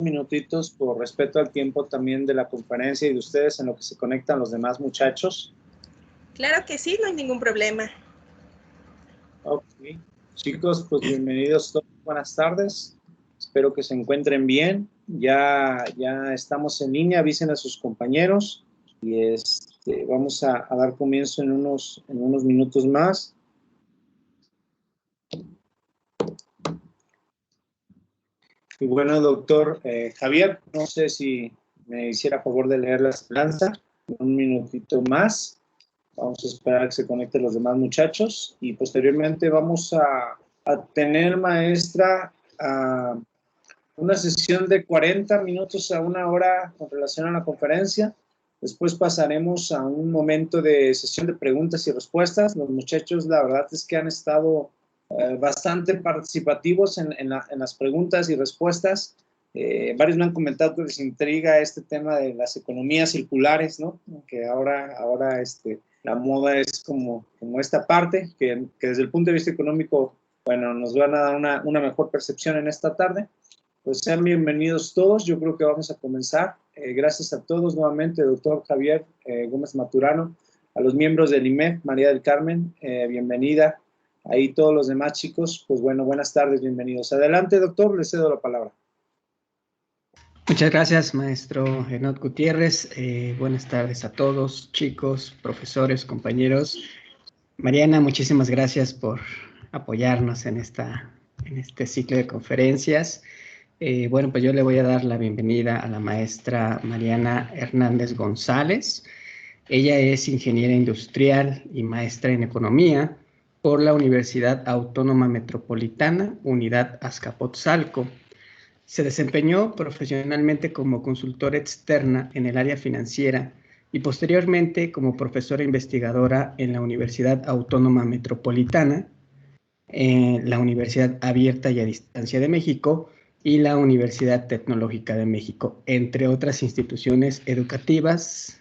minutitos por respeto al tiempo también de la conferencia y de ustedes en lo que se conectan los demás muchachos. Claro que sí, no hay ningún problema. Ok, chicos, pues bienvenidos todos, buenas tardes. Espero que se encuentren bien. Ya estamos en línea, avisen a sus compañeros y vamos a dar comienzo en unos minutos más. Y bueno, doctor Javier, no sé si me hiciera favor de leer la esperanza un minutito más. Vamos a esperar a que se conecten los demás muchachos y posteriormente vamos a tener, maestra, una sesión de 40 minutos a una hora con relación a la conferencia. Después pasaremos a un momento de sesión de preguntas y respuestas. Los muchachos, la verdad es que han estado bastante participativos en las preguntas y respuestas. Varios me han comentado que les intriga este tema de las economías circulares, ¿no? Que ahora la moda es como esta parte, que desde el punto de vista económico, bueno, nos van a dar una mejor percepción en esta tarde. Pues sean bienvenidos todos, yo creo que vamos a comenzar. Gracias a todos nuevamente, doctor Javier Gómez Maturano, a los miembros del IMEF, María del Carmen, bienvenida. Ahí todos los demás chicos, pues bueno, buenas tardes, bienvenidos. Adelante, doctor, le cedo la palabra. Muchas gracias, maestro Enoch Gutiérrez. Buenas tardes a todos, chicos, profesores, compañeros. Mariana, muchísimas gracias por apoyarnos en este ciclo de conferencias. Bueno, pues yo le voy a dar la bienvenida a la maestra Mariana Hernández González. Ella es ingeniera industrial y maestra en economía por la Universidad Autónoma Metropolitana, Unidad Azcapotzalco. Se desempeñó profesionalmente como consultora externa en el área financiera y posteriormente como profesora investigadora en la Universidad Autónoma Metropolitana, la Universidad Abierta y a Distancia de México y la Universidad Tecnológica de México, entre otras instituciones educativas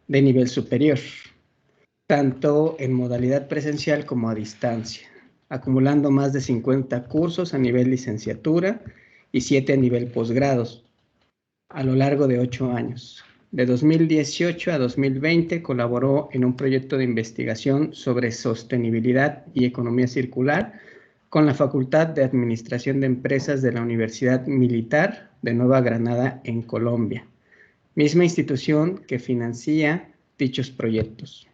de nivel superior, tanto en modalidad presencial como a distancia, acumulando más de 50 cursos a nivel licenciatura y 7 a nivel posgrados, a lo largo de 8 años. De 2018 a 2020 colaboró en un proyecto de investigación sobre sostenibilidad y economía circular con la Facultad de Administración de Empresas de la Universidad Militar de Nueva Granada en Colombia, misma institución que financia dichos proyectos.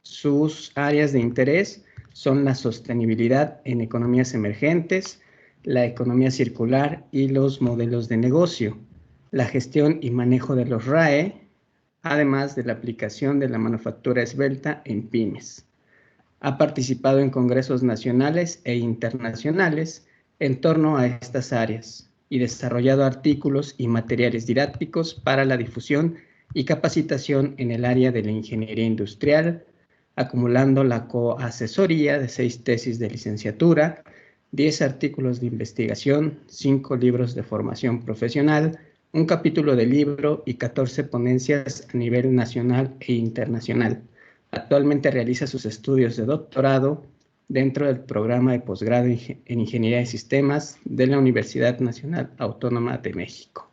Sus áreas de interés son la sostenibilidad en economías emergentes, la economía circular y los modelos de negocio, la gestión y manejo de los RAE, además de la aplicación de la manufactura esbelta en pymes. Ha participado en congresos nacionales e internacionales en torno a estas áreas y desarrollado artículos y materiales didácticos para la difusión y capacitación en el área de la ingeniería industrial, acumulando la coasesoría de 6 tesis de licenciatura, 10 artículos de investigación, 5 libros de formación profesional, un capítulo de libro y 14 ponencias a nivel nacional e internacional. Actualmente realiza sus estudios de doctorado dentro del programa de posgrado en Ingeniería de Sistemas de la Universidad Nacional Autónoma de México.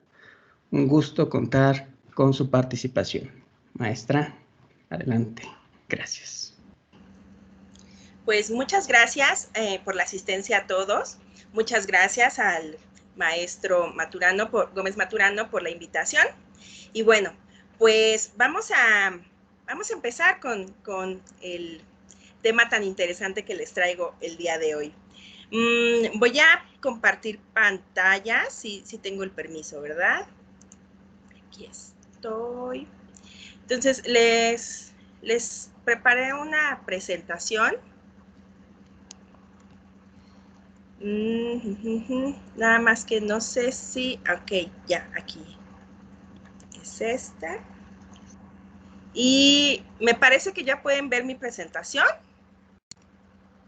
Un gusto contar con su participación. Maestra, adelante. Gracias. Pues muchas gracias por la asistencia a todos. Muchas gracias al maestro Gómez Maturano por la invitación. Y bueno, pues vamos a empezar con el tema tan interesante que les traigo el día de hoy. Voy a compartir pantalla, si tengo el permiso, ¿verdad? Aquí estoy. Entonces, les preparé una presentación. Nada más que no sé si... Ok, ya, aquí. Es esta. Y me parece que ya pueden ver mi presentación.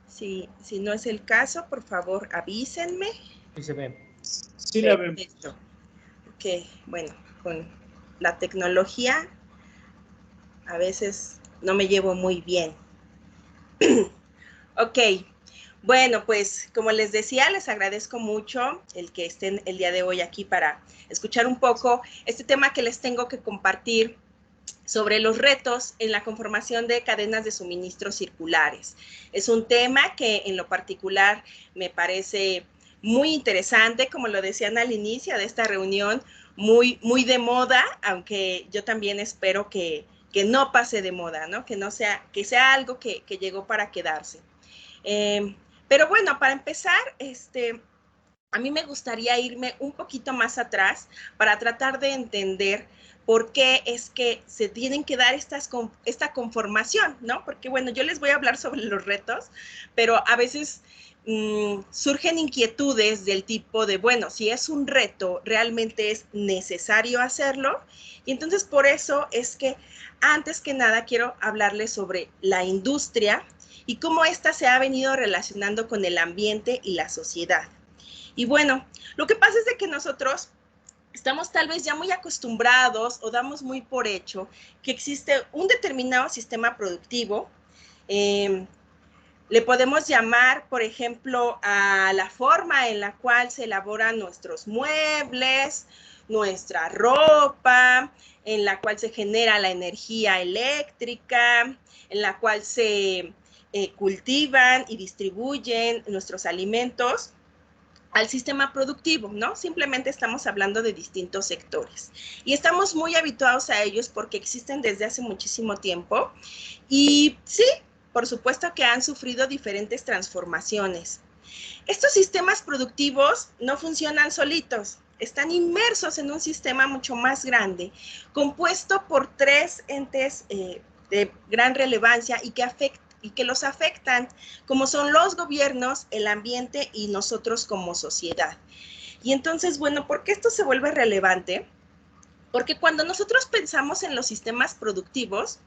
Si no es el caso, por favor, avísenme. Sí se ve. Sí la vemos. Ok, bueno, con la tecnología a veces no me llevo muy bien. Ok, Bueno, pues como les decía, les agradezco mucho el que estén el día de hoy aquí para escuchar un poco este tema que les tengo que compartir sobre los retos en la conformación de cadenas de suministro circulares. Es un tema que en lo particular me parece muy interesante, como lo decían al inicio de esta reunión, muy de moda, aunque yo también espero que no pase de moda, ¿no? Que sea algo que llegó para quedarse. Pero bueno, para empezar, a mí me gustaría irme un poquito más atrás para tratar de entender por qué es que se tienen que dar esta conformación, ¿no? Porque bueno, yo les voy a hablar sobre los retos, pero a veces surgen inquietudes del tipo de, bueno, si es un reto, ¿realmente es necesario hacerlo? Y entonces por eso es que antes que nada quiero hablarles sobre la industria y cómo ésta se ha venido relacionando con el ambiente y la sociedad. Y bueno, lo que pasa es de que nosotros estamos tal vez ya muy acostumbrados o damos muy por hecho que existe un determinado sistema productivo. Le podemos llamar, por ejemplo, a la forma en la cual se elaboran nuestros muebles, nuestra ropa, en la cual se genera la energía eléctrica, en la cual se cultivan y distribuyen nuestros alimentos, al sistema productivo, ¿no? Simplemente estamos hablando de distintos sectores. Y estamos muy habituados a ellos porque existen desde hace muchísimo tiempo. Y sí, por supuesto que han sufrido diferentes transformaciones. Estos sistemas productivos no funcionan solitos, están inmersos en un sistema mucho más grande, compuesto por tres entes de gran relevancia y que los afectan, como son los gobiernos, el ambiente y nosotros como sociedad. Y entonces, bueno, ¿por qué esto se vuelve relevante? Porque cuando nosotros pensamos en los sistemas productivos,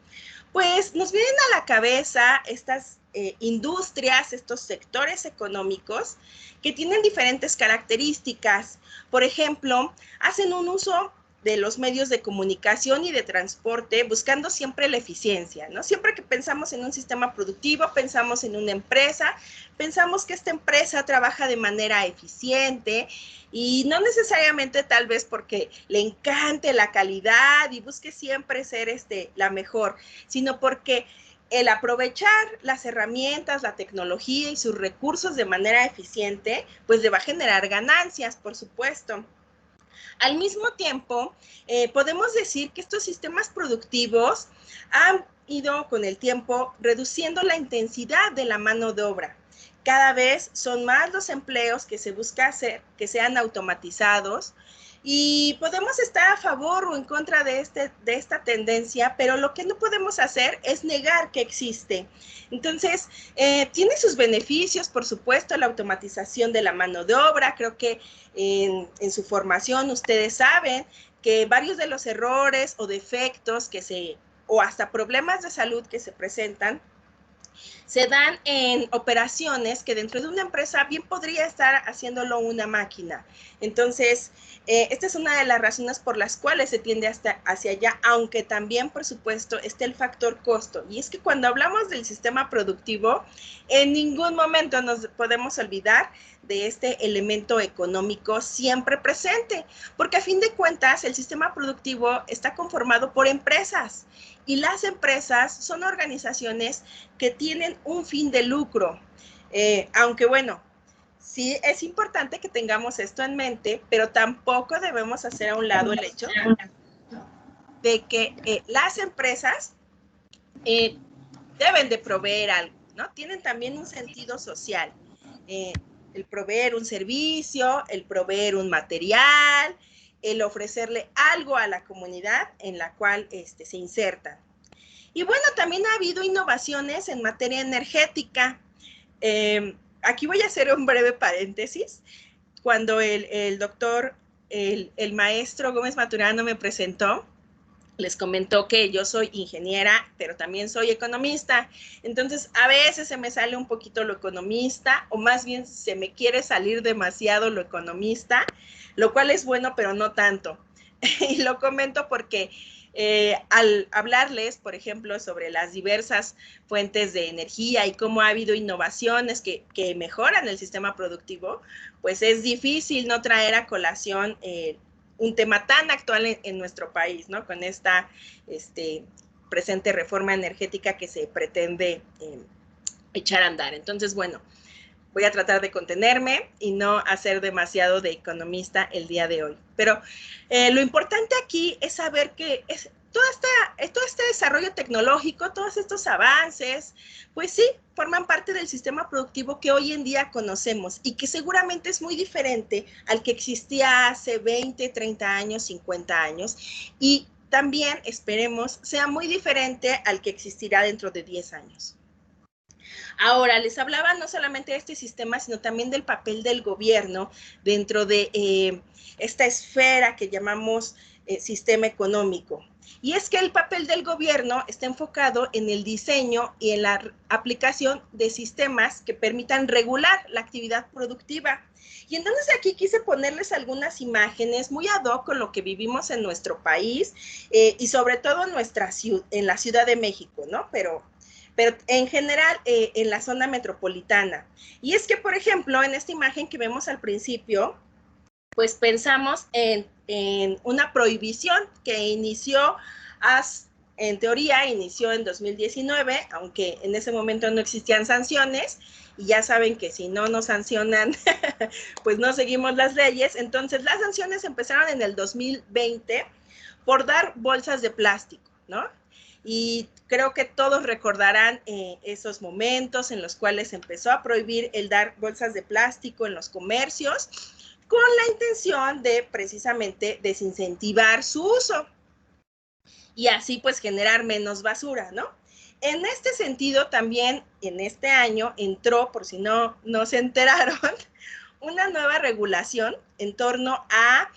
pues nos vienen a la cabeza estas industrias, estos sectores económicos que tienen diferentes características. Por ejemplo, hacen un uso de los medios de comunicación y de transporte, buscando siempre la eficiencia, ¿no? Siempre que pensamos en un sistema productivo, pensamos en una empresa, pensamos que esta empresa trabaja de manera eficiente y no necesariamente tal vez porque le encante la calidad y busque siempre ser la mejor, sino porque el aprovechar las herramientas, la tecnología y sus recursos de manera eficiente, pues le va a generar ganancias, por supuesto. Al mismo tiempo, podemos decir que estos sistemas productivos han ido con el tiempo reduciendo la intensidad de la mano de obra. Cada vez son más los empleos que se busca hacer, que sean automatizados, y podemos estar a favor o en contra de esta tendencia, pero lo que no podemos hacer es negar que existe. Entonces, tiene sus beneficios, por supuesto, la automatización de la mano de obra. Creo que en su formación ustedes saben que varios de los errores o defectos o hasta problemas de salud que se presentan se dan en operaciones que dentro de una empresa bien podría estar haciéndolo una máquina. Entonces, esta es una de las razones por las cuales se tiende hacia allá, aunque también, por supuesto, está el factor costo. Y es que cuando hablamos del sistema productivo, en ningún momento nos podemos olvidar de este elemento económico siempre presente, porque a fin de cuentas el sistema productivo está conformado por empresas y las empresas son organizaciones que tienen un fin de lucro, aunque bueno, sí es importante que tengamos esto en mente, pero tampoco debemos hacer a un lado el hecho de que las empresas deben de proveer algo, ¿no? Tienen también un sentido social, el proveer un servicio, el proveer un material, el ofrecerle algo a la comunidad en la cual se insertan. Y bueno, también ha habido innovaciones en materia energética. Aquí voy a hacer un breve paréntesis. Cuando el doctor, el maestro Gómez Maturano me presentó, les comentó que yo soy ingeniera, pero también soy economista. Entonces, a veces se me sale un poquito lo economista, o más bien se me quiere salir demasiado lo economista, lo cual es bueno, pero no tanto. Y lo comento porque al hablarles, por ejemplo, sobre las diversas fuentes de energía y cómo ha habido innovaciones que mejoran el sistema productivo, pues es difícil no traer a colación un tema tan actual en nuestro país, ¿no? Con esta presente reforma energética que se pretende echar a andar. Entonces, bueno, voy a tratar de contenerme y no hacer demasiado de economista el día de hoy. Pero lo importante aquí es saber que todo este desarrollo tecnológico, todos estos avances, pues sí, forman parte del sistema productivo que hoy en día conocemos y que seguramente es muy diferente al que existía hace 20, 30 años, 50 años, y también, esperemos, sea muy diferente al que existirá dentro de 10 años. Ahora, les hablaba no solamente de este sistema, sino también del papel del gobierno dentro de esta esfera que llamamos sistema económico. Y es que el papel del gobierno está enfocado en el diseño y en la aplicación de sistemas que permitan regular la actividad productiva. Y entonces aquí quise ponerles algunas imágenes muy ad hoc con lo que vivimos en nuestro país y sobre todo en la Ciudad de México, ¿no? Pero en general en la zona metropolitana. Y es que, por ejemplo, en esta imagen que vemos al principio, pues pensamos en una prohibición que inició, en teoría, inició en 2019, aunque en ese momento no existían sanciones, y ya saben que si no nos sancionan, pues no seguimos las leyes. Entonces, las sanciones empezaron en el 2020 por dar bolsas de plástico, ¿no? Y creo que todos recordarán esos momentos en los cuales empezó a prohibir el dar bolsas de plástico en los comercios con la intención de precisamente desincentivar su uso y así pues generar menos basura, ¿no? En este sentido también en este año entró, por si no se enteraron, una nueva regulación en torno a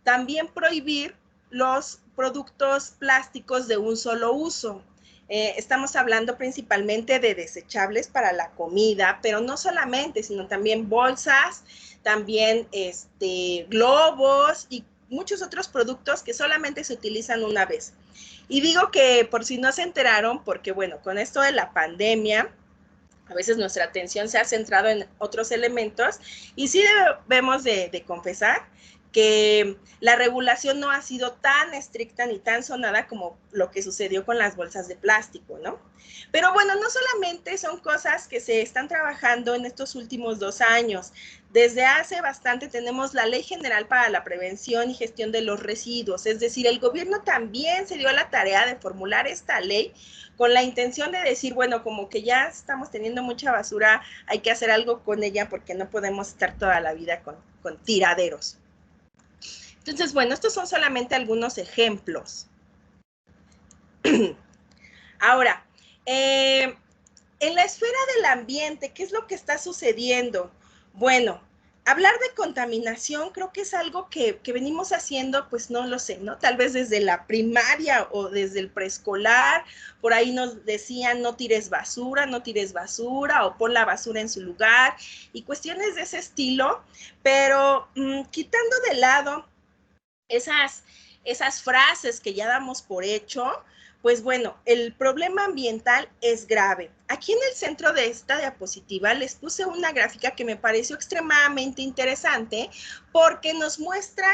también prohibir los productos plásticos de un solo uso. Estamos hablando principalmente de desechables para la comida, pero no solamente, sino también bolsas, también globos y muchos otros productos que solamente se utilizan una vez. Y digo que por si no se enteraron, porque bueno, con esto de la pandemia, a veces nuestra atención se ha centrado en otros elementos y sí debemos de confesar que la regulación no ha sido tan estricta ni tan sonada como lo que sucedió con las bolsas de plástico, ¿no? Pero bueno, no solamente son cosas que se están trabajando en estos últimos 2 años. Desde hace bastante tenemos la Ley General para la Prevención y Gestión de los Residuos, es decir, el gobierno también se dio la tarea de formular esta ley con la intención de decir, bueno, como que ya estamos teniendo mucha basura, hay que hacer algo con ella porque no podemos estar toda la vida con tiraderos. Entonces, bueno, estos son solamente algunos ejemplos. Ahora, en la esfera del ambiente, ¿qué es lo que está sucediendo? Bueno, hablar de contaminación creo que es algo que venimos haciendo, pues no lo sé, ¿no? Tal vez desde la primaria o desde el preescolar, por ahí nos decían no tires basura o pon la basura en su lugar y cuestiones de ese estilo, pero quitando de lado esas frases que ya damos por hecho, pues bueno, el problema ambiental es grave. Aquí en el centro de esta diapositiva les puse una gráfica que me pareció extremadamente interesante porque nos muestra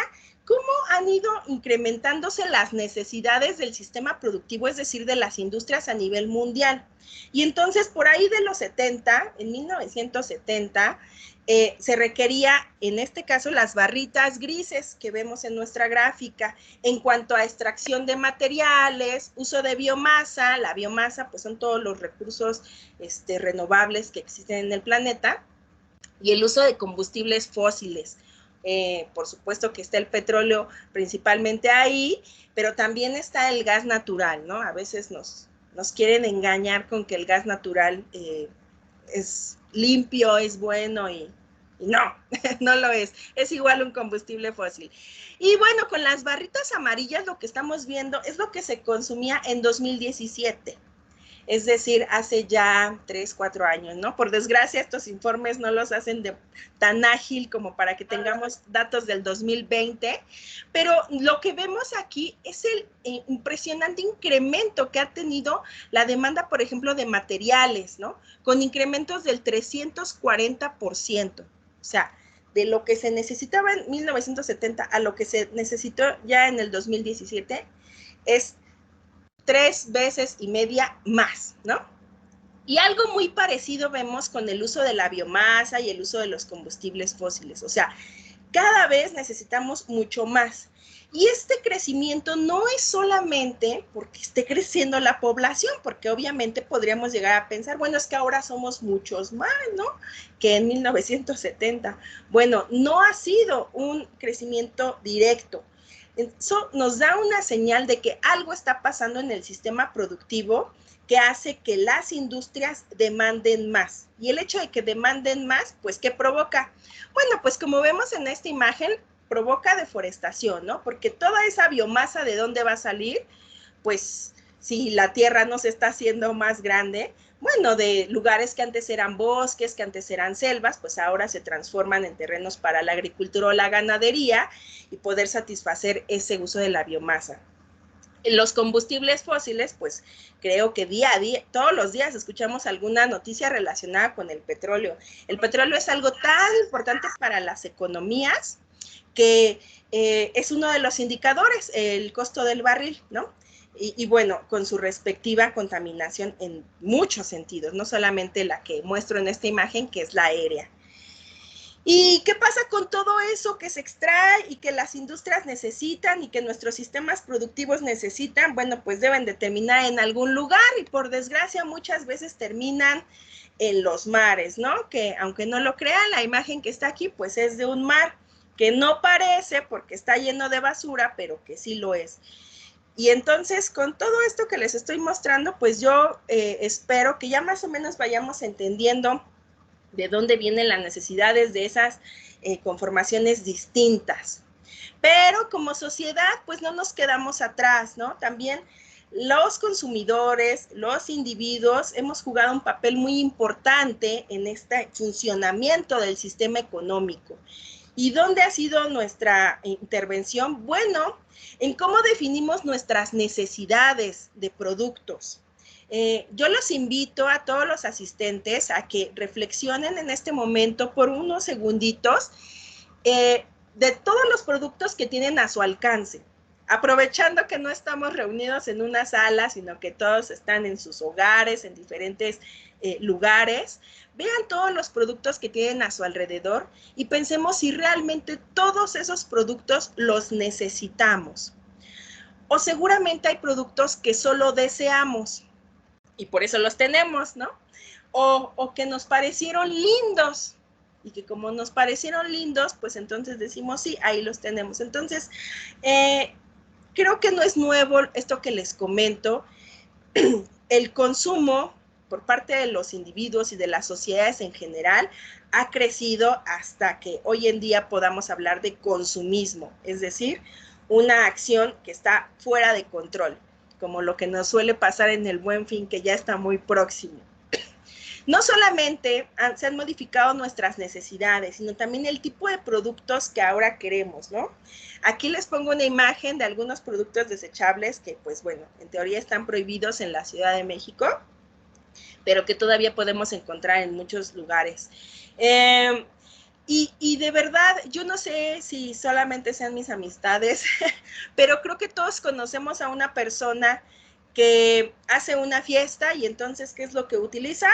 cómo han ido incrementándose las necesidades del sistema productivo, es decir, de las industrias a nivel mundial. Y entonces, por ahí de los 70, en 1970, se requería, en este caso, las barritas grises que vemos en nuestra gráfica, en cuanto a extracción de materiales, uso de biomasa. La biomasa, pues son todos los recursos renovables que existen en el planeta, y el uso de combustibles fósiles. Por supuesto que está el petróleo principalmente ahí, pero también está el gas natural, ¿no? A veces nos quieren engañar con que el gas natural es limpio, es bueno y no, no lo es. Es igual un combustible fósil. Y bueno, con las barritas amarillas lo que estamos viendo es lo que se consumía en 2017. es decir, hace ya 3, 4 años, ¿no? Por desgracia, estos informes no los hacen tan ágil como para que tengamos datos del 2020, pero lo que vemos aquí es el impresionante incremento que ha tenido la demanda, por ejemplo, de materiales, ¿no? Con incrementos del 340%, o sea, de lo que se necesitaba en 1970 a lo que se necesitó ya en el 2017, es 3 veces y media más, ¿no? Y algo muy parecido vemos con el uso de la biomasa y el uso de los combustibles fósiles, o sea, cada vez necesitamos mucho más. Y este crecimiento no es solamente porque esté creciendo la población, porque obviamente podríamos llegar a pensar, bueno, es que ahora somos muchos más, ¿no? Que en 1970. Bueno, no ha sido un crecimiento directo. Eso nos da una señal de que algo está pasando en el sistema productivo que hace que las industrias demanden más. Y el hecho de que demanden más, pues, ¿qué provoca? Bueno, pues como vemos en esta imagen, provoca deforestación, ¿no? Porque toda esa biomasa, ¿de dónde va a salir? Pues si la tierra no se está haciendo más grande, bueno, de lugares que antes eran bosques, que antes eran selvas, pues ahora se transforman en terrenos para la agricultura o la ganadería y poder satisfacer ese uso de la biomasa. Los combustibles fósiles, pues creo que día a día, todos los días escuchamos alguna noticia relacionada con el petróleo. El petróleo es algo tan importante para las economías que es uno de los indicadores, el costo del barril, ¿no? Y bueno, con su respectiva contaminación en muchos sentidos, no solamente la que muestro en esta imagen, que es la aérea. ¿Y qué pasa con todo eso que se extrae y que las industrias necesitan y que nuestros sistemas productivos necesitan? Bueno, pues deben de terminar en algún lugar y por desgracia muchas veces terminan en los mares, ¿no? Que aunque no lo crean, la imagen que está aquí pues es de un mar que no parece porque está lleno de basura, pero que sí lo es. Y entonces, con todo esto que les estoy mostrando, pues yo espero que ya más o menos vayamos entendiendo de dónde vienen las necesidades de esas conformaciones distintas. Pero como sociedad, pues no nos quedamos atrás, ¿no? También los consumidores, los individuos, hemos jugado un papel muy importante en este funcionamiento del sistema económico. ¿Y dónde ha sido nuestra intervención? Bueno, en cómo definimos nuestras necesidades de productos. Yo los invito a todos los asistentes a que reflexionen en este momento por unos segunditos de todos los productos que tienen a su alcance, aprovechando que no estamos reunidos en una sala, sino que todos están en sus hogares, en diferentes lugares. Vean todos los productos que tienen a su alrededor y pensemos si realmente todos esos productos los necesitamos. O seguramente hay productos que solo deseamos y por eso los tenemos, ¿no? O que nos parecieron lindos y que como nos parecieron lindos, pues entonces decimos, sí, ahí los tenemos. Entonces, creo que no es nuevo esto que les comento. El consumo por parte de los individuos y de las sociedades en general ha crecido hasta que hoy en día podamos hablar de consumismo, es decir, una acción que está fuera de control, como lo que nos suele pasar en el Buen Fin, que ya está muy próximo. No solamente se han modificado nuestras necesidades, sino también el tipo de productos que ahora queremos, ¿no? Aquí les pongo una imagen de algunos productos desechables que, pues bueno, en teoría están prohibidos en la Ciudad de México, pero que todavía podemos encontrar en muchos lugares. Y de verdad, yo no sé si solamente sean mis amistades, pero creo que todos conocemos a una persona que hace una fiesta y entonces, ¿qué es lo que utiliza?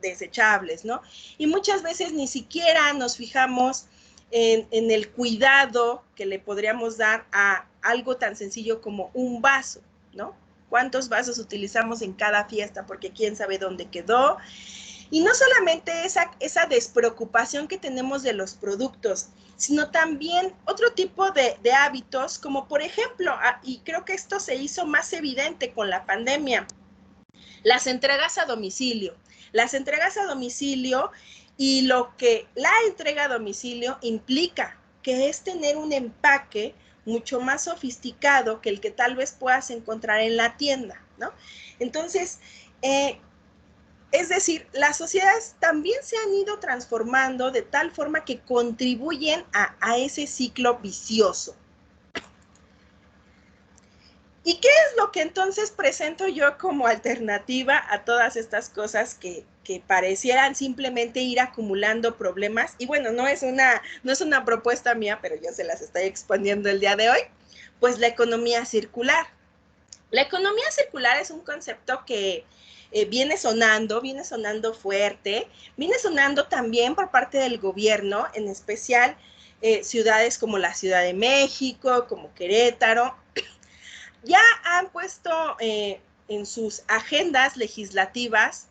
Desechables, ¿no? Y muchas veces ni siquiera nos fijamos en el cuidado que le podríamos dar a algo tan sencillo como un vaso, ¿no? ¿Cuántos vasos utilizamos en cada fiesta? Porque quién sabe dónde quedó. Y no solamente esa despreocupación que tenemos de los productos, sino también otro tipo de hábitos, como por ejemplo, y creo que esto se hizo más evidente con la pandemia, las entregas a domicilio. Las entregas a domicilio y lo que la entrega a domicilio implica, que es tener un empaque mucho más sofisticado que el que tal vez puedas encontrar en la tienda, ¿no? Entonces, Es decir, las sociedades también se han ido transformando de tal forma que contribuyen a ese ciclo vicioso. ¿Y qué es lo que entonces presento yo como alternativa a todas estas cosas que parecieran simplemente ir acumulando problemas? Y bueno, no es una propuesta mía, pero yo se las estoy exponiendo el día de hoy. Pues la economía circular. La economía circular es un concepto que viene sonando fuerte, viene sonando también por parte del gobierno, en especial ciudades como la Ciudad de México, como Querétaro, ya han puesto en sus agendas legislativas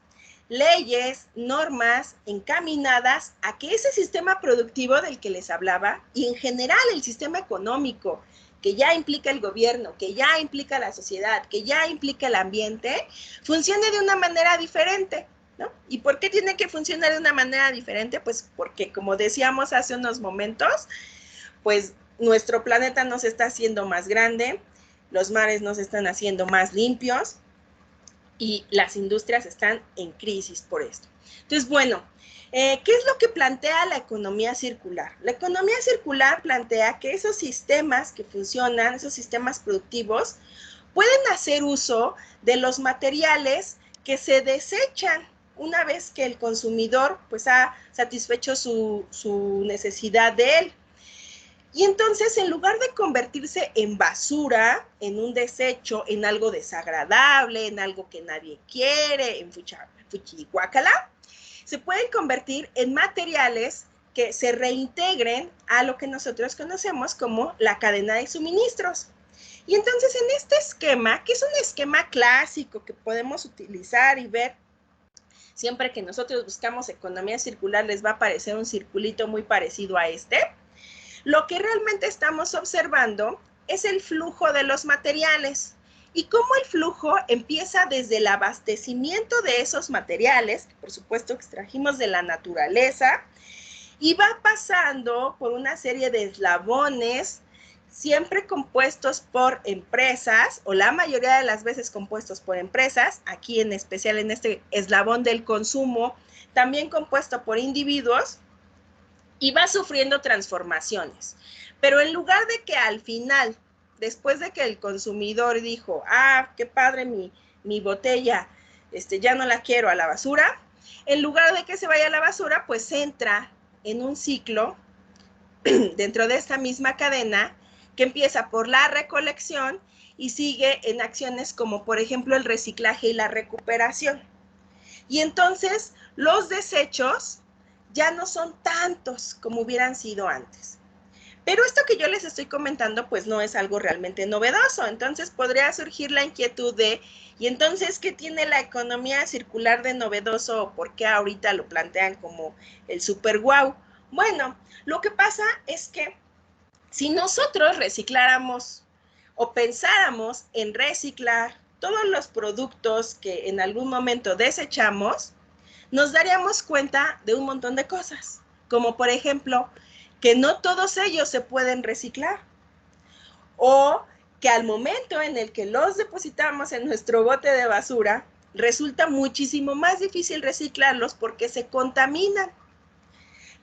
leyes, normas encaminadas a que ese sistema productivo del que les hablaba y en general el sistema económico que ya implica el gobierno, que ya implica la sociedad, que ya implica el ambiente, funcione de una manera diferente, ¿no? ¿Y por qué tiene que funcionar de una manera diferente? Pues porque, como decíamos hace unos momentos, pues nuestro planeta nos está haciendo más grande, los mares nos están haciendo más limpios y las industrias están en crisis por esto. Entonces, bueno, ¿qué es lo que plantea la economía circular? La economía circular plantea que esos sistemas que funcionan, esos sistemas productivos, pueden hacer uso de los materiales que se desechan una vez que el consumidor pues ha satisfecho su necesidad de él. Y entonces, en lugar de convertirse en basura, en un desecho, en algo desagradable, en algo que nadie quiere, en fuchihuacala, se pueden convertir en materiales que se reintegren a lo que nosotros conocemos como la cadena de suministros. Y entonces, en este esquema, que es un esquema clásico que podemos utilizar y ver siempre que nosotros buscamos economía circular, les va a aparecer un circulito muy parecido a este. Lo que realmente estamos observando es el flujo de los materiales y cómo el flujo empieza desde el abastecimiento de esos materiales, que por supuesto extrajimos de la naturaleza, y va pasando por una serie de eslabones, siempre compuestos por empresas, o la mayoría de las veces compuestos por empresas, aquí en especial en este eslabón del consumo, también compuesto por individuos, y va sufriendo transformaciones. Pero en lugar de que al final, después de que el consumidor dijo, qué padre mi botella, ya no la quiero a la basura, en lugar de que se vaya a la basura, pues entra en un ciclo dentro de esta misma cadena que empieza por la recolección y sigue en acciones como, por ejemplo, el reciclaje y la recuperación. Y entonces los desechos ya no son tantos como hubieran sido antes. Pero esto que yo les estoy comentando, pues no es algo realmente novedoso. Entonces podría surgir la inquietud de, ¿y entonces qué tiene la economía circular de novedoso o por qué ahorita lo plantean como el super guau? Bueno, lo que pasa es que si nosotros recicláramos o pensáramos en reciclar todos los productos que en algún momento desechamos, nos daríamos cuenta de un montón de cosas, como por ejemplo, que no todos ellos se pueden reciclar, o que al momento en el que los depositamos en nuestro bote de basura, resulta muchísimo más difícil reciclarlos porque se contaminan.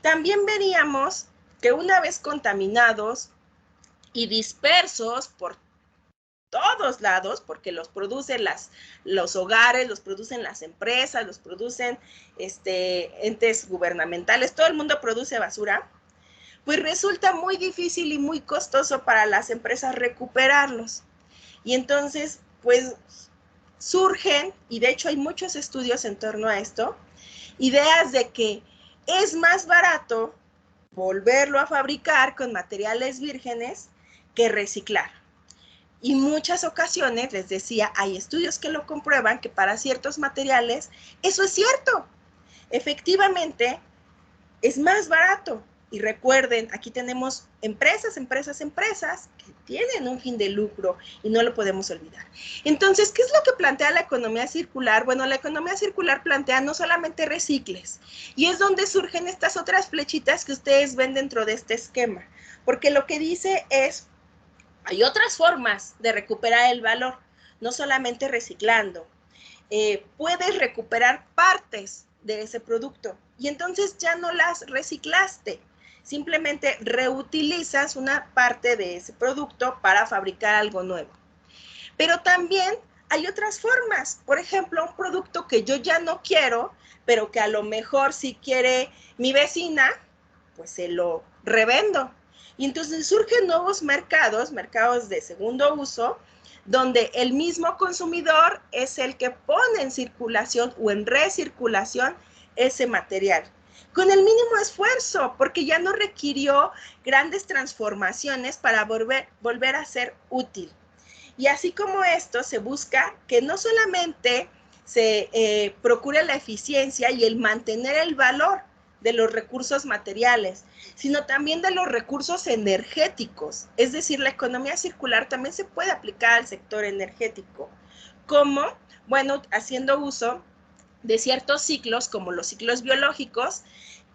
También veríamos que una vez contaminados y dispersos por todos lados, porque los producen los hogares, los producen las empresas, los producen entes gubernamentales, todo el mundo produce basura, pues resulta muy difícil y muy costoso para las empresas recuperarlos. Y entonces, pues surgen, y de hecho hay muchos estudios en torno a esto, ideas de que es más barato volverlo a fabricar con materiales vírgenes que reciclar. Y muchas ocasiones, les decía, hay estudios que lo comprueban que para ciertos materiales eso es cierto. Efectivamente, es más barato. Y recuerden, aquí tenemos empresas que tienen un fin de lucro y no lo podemos olvidar. Entonces, ¿qué es lo que plantea la economía circular? Bueno, la economía circular plantea no solamente recicles, y es donde surgen estas otras flechitas que ustedes ven dentro de este esquema, porque lo que dice es, hay otras formas de recuperar el valor, no solamente reciclando. puedes recuperar partes de ese producto y entonces ya no las reciclaste. Simplemente reutilizas una parte de ese producto para fabricar algo nuevo. Pero también hay otras formas. Por ejemplo, un producto que yo ya no quiero, pero que a lo mejor si quiere mi vecina, pues se lo revendo. Y entonces surgen nuevos mercados, mercados de segundo uso, donde el mismo consumidor es el que pone en circulación o en recirculación ese material, con el mínimo esfuerzo, porque ya no requirió grandes transformaciones para volver a ser útil. Y así como esto, se busca que no solamente se procure la eficiencia y el mantener el valor de los recursos materiales, sino también de los recursos energéticos. Es decir, la economía circular también se puede aplicar al sector energético. ¿Cómo? Bueno, haciendo uso de ciertos ciclos, como los ciclos biológicos,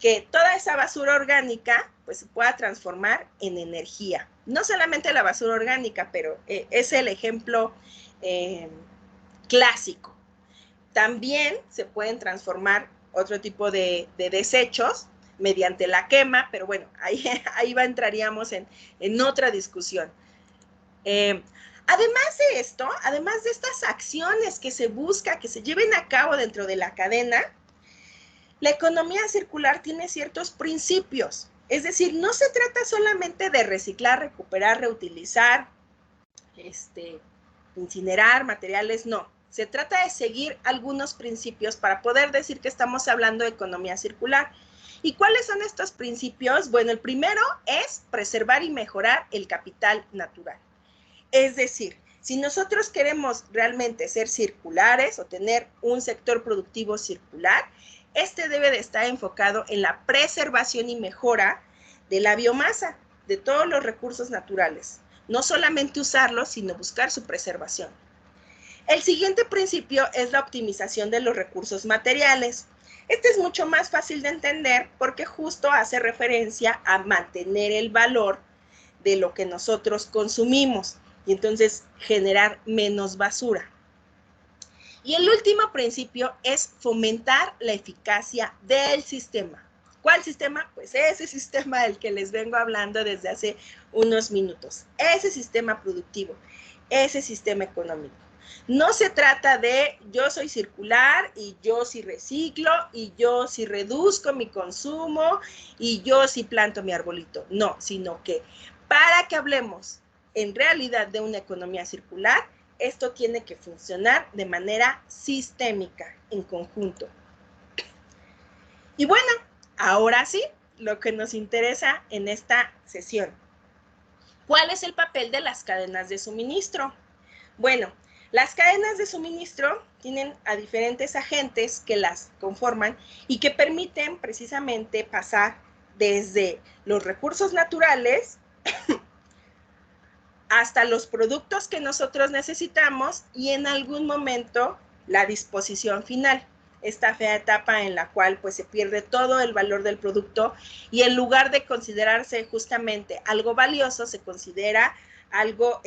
que toda esa basura orgánica pues se pueda transformar en energía. No solamente la basura orgánica, pero es el ejemplo clásico. También se pueden transformar otro tipo de desechos mediante la quema, pero bueno, ahí entraríamos en otra discusión. Además de esto, además de estas acciones que se busca que se lleven a cabo dentro de la cadena, la economía circular tiene ciertos principios. Es decir, no se trata solamente de reciclar, recuperar, reutilizar, incinerar materiales, no. Se trata de seguir algunos principios para poder decir que estamos hablando de economía circular. ¿Y cuáles son estos principios? Bueno, el primero es preservar y mejorar el capital natural. Es decir, si nosotros queremos realmente ser circulares o tener un sector productivo circular, este debe de estar enfocado en la preservación y mejora de la biomasa, de todos los recursos naturales. No solamente usarlos, sino buscar su preservación. El siguiente principio es la optimización de los recursos materiales. Este es mucho más fácil de entender porque justo hace referencia a mantener el valor de lo que nosotros consumimos y entonces generar menos basura. Y el último principio es fomentar la eficacia del sistema. ¿Cuál sistema? Pues ese sistema del que les vengo hablando desde hace unos minutos. Ese sistema productivo, ese sistema económico. No se trata de yo soy circular y yo sí reciclo y yo sí reduzco mi consumo y yo sí planto mi arbolito. No, sino que para que hablemos en realidad de una economía circular, esto tiene que funcionar de manera sistémica, en conjunto. Y bueno, ahora sí, lo que nos interesa en esta sesión. ¿Cuál es el papel de las cadenas de suministro? Bueno, las cadenas de suministro tienen a diferentes agentes que las conforman y que permiten precisamente pasar desde los recursos naturales hasta los productos que nosotros necesitamos y en algún momento la disposición final. Esta fea etapa en la cual pues se pierde todo el valor del producto y en lugar de considerarse justamente algo valioso, se considera algo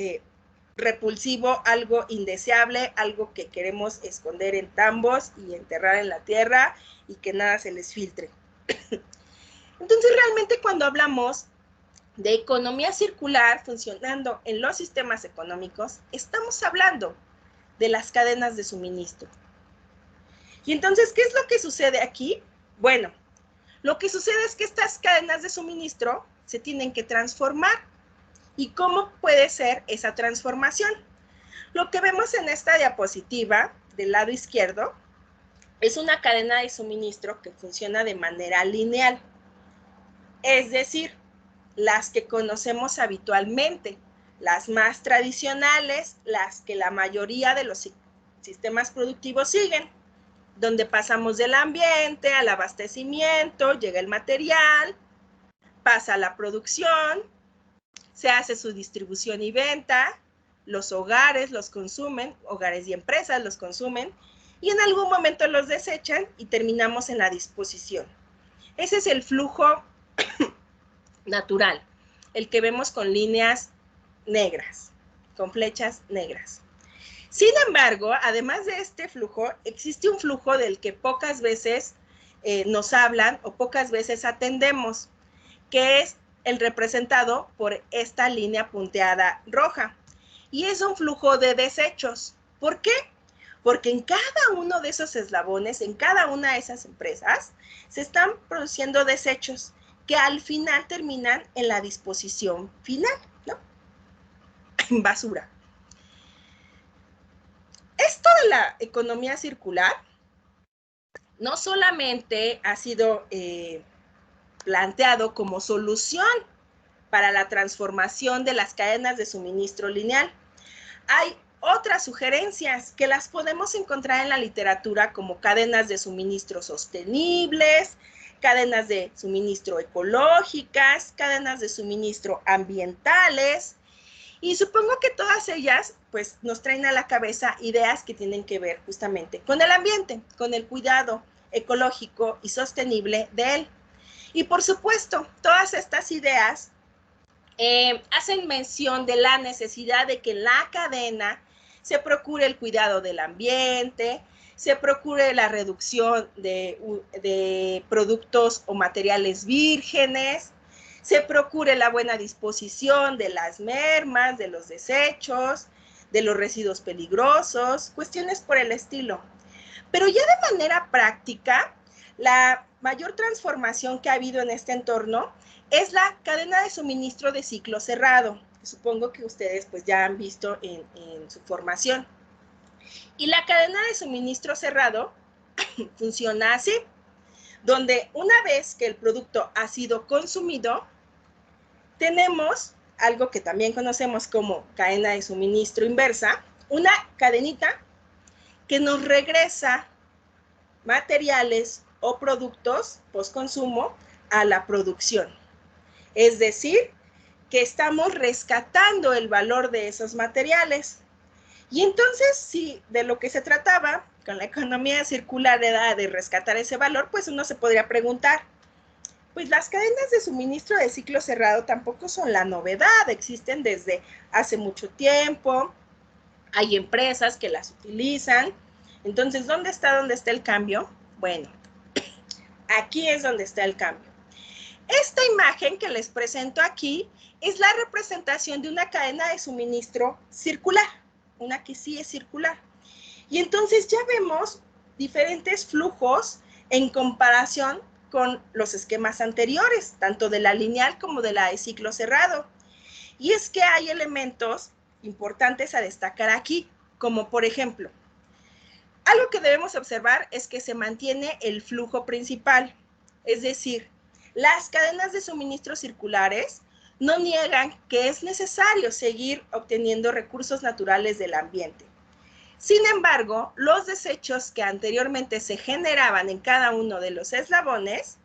repulsivo, algo indeseable, algo que queremos esconder en tambos y enterrar en la tierra y que nada se les filtre. Entonces realmente cuando hablamos de economía circular funcionando en los sistemas económicos, estamos hablando de las cadenas de suministro. Y entonces, ¿qué es lo que sucede aquí? Bueno, lo que sucede es que estas cadenas de suministro se tienen que transformar. ¿Y cómo puede ser esa transformación? Lo que vemos en esta diapositiva del lado izquierdo es una cadena de suministro que funciona de manera lineal. Es decir, las que conocemos habitualmente, las más tradicionales, las que la mayoría de los sistemas productivos siguen, donde pasamos del ambiente al abastecimiento, llega el material, pasa a la producción, se hace su distribución y venta, los hogares los consumen, hogares y empresas los consumen, y en algún momento los desechan y terminamos en la disposición. Ese es el flujo natural, el que vemos con líneas negras, con flechas negras. Sin embargo, además de este flujo, existe un flujo del que pocas veces nos hablan o pocas veces atendemos, que es el representado por esta línea punteada roja. Y es un flujo de desechos. ¿Por qué? Porque en cada uno de esos eslabones, en cada una de esas empresas, se están produciendo desechos que al final terminan en la disposición final, ¿no? En basura. Esto de la economía circular no solamente ha sido planteado como solución para la transformación de las cadenas de suministro lineal. Hay otras sugerencias que las podemos encontrar en la literatura como cadenas de suministro sostenibles, cadenas de suministro ecológicas, cadenas de suministro ambientales, y supongo que todas ellas pues nos traen a la cabeza ideas que tienen que ver justamente con el ambiente, con el cuidado ecológico y sostenible de él. Y por supuesto, todas estas ideas hacen mención de la necesidad de que en la cadena se procure el cuidado del ambiente, se procure la reducción de productos o materiales vírgenes, se procure la buena disposición de las mermas, de los desechos, de los residuos peligrosos, cuestiones por el estilo. Pero ya de manera práctica, la mayor transformación que ha habido en este entorno es la cadena de suministro de ciclo cerrado, que supongo que ustedes pues ya han visto en su formación. Y la cadena de suministro cerrado funciona así, donde una vez que el producto ha sido consumido, tenemos algo que también conocemos como cadena de suministro inversa, una cadenita que nos regresa materiales o productos postconsumo a la producción. Es decir, que estamos rescatando el valor de esos materiales. Y entonces, si de lo que se trataba con la economía circular era de rescatar ese valor, pues uno se podría preguntar, pues las cadenas de suministro de ciclo cerrado tampoco son la novedad, existen desde hace mucho tiempo, hay empresas que las utilizan. Entonces, ¿dónde está el cambio? Bueno, aquí es donde está el cambio. Esta imagen que les presento aquí es la representación de una cadena de suministro circular, una que sí es circular. Y entonces ya vemos diferentes flujos en comparación con los esquemas anteriores, tanto de la lineal como de la de ciclo cerrado. Y es que hay elementos importantes a destacar aquí, como por ejemplo, algo que debemos observar es que se mantiene el flujo principal, es decir, las cadenas de suministro circulares no niegan que es necesario seguir obteniendo recursos naturales del ambiente. Sin embargo, los desechos que anteriormente se generaban en cada uno de los eslabones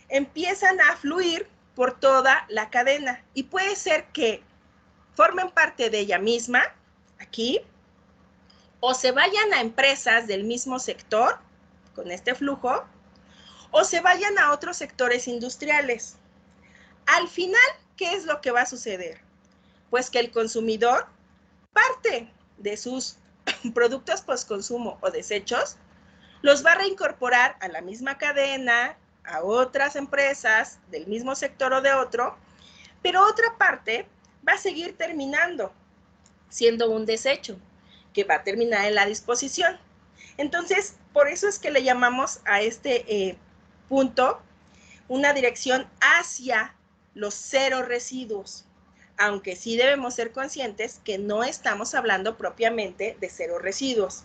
empiezan a fluir por toda la cadena y puede ser que formen parte de ella misma, aquí, o se vayan a empresas del mismo sector con este flujo, o se vayan a otros sectores industriales. Al final, ¿qué es lo que va a suceder? Pues que el consumidor, parte de sus productos postconsumo o desechos, los va a reincorporar a la misma cadena, a otras empresas del mismo sector o de otro, pero otra parte va a seguir terminando siendo un desecho que va a terminar en la disposición. Entonces, por eso es que le llamamos a este punto una dirección hacia los cero residuos, aunque sí debemos ser conscientes que no estamos hablando propiamente de cero residuos.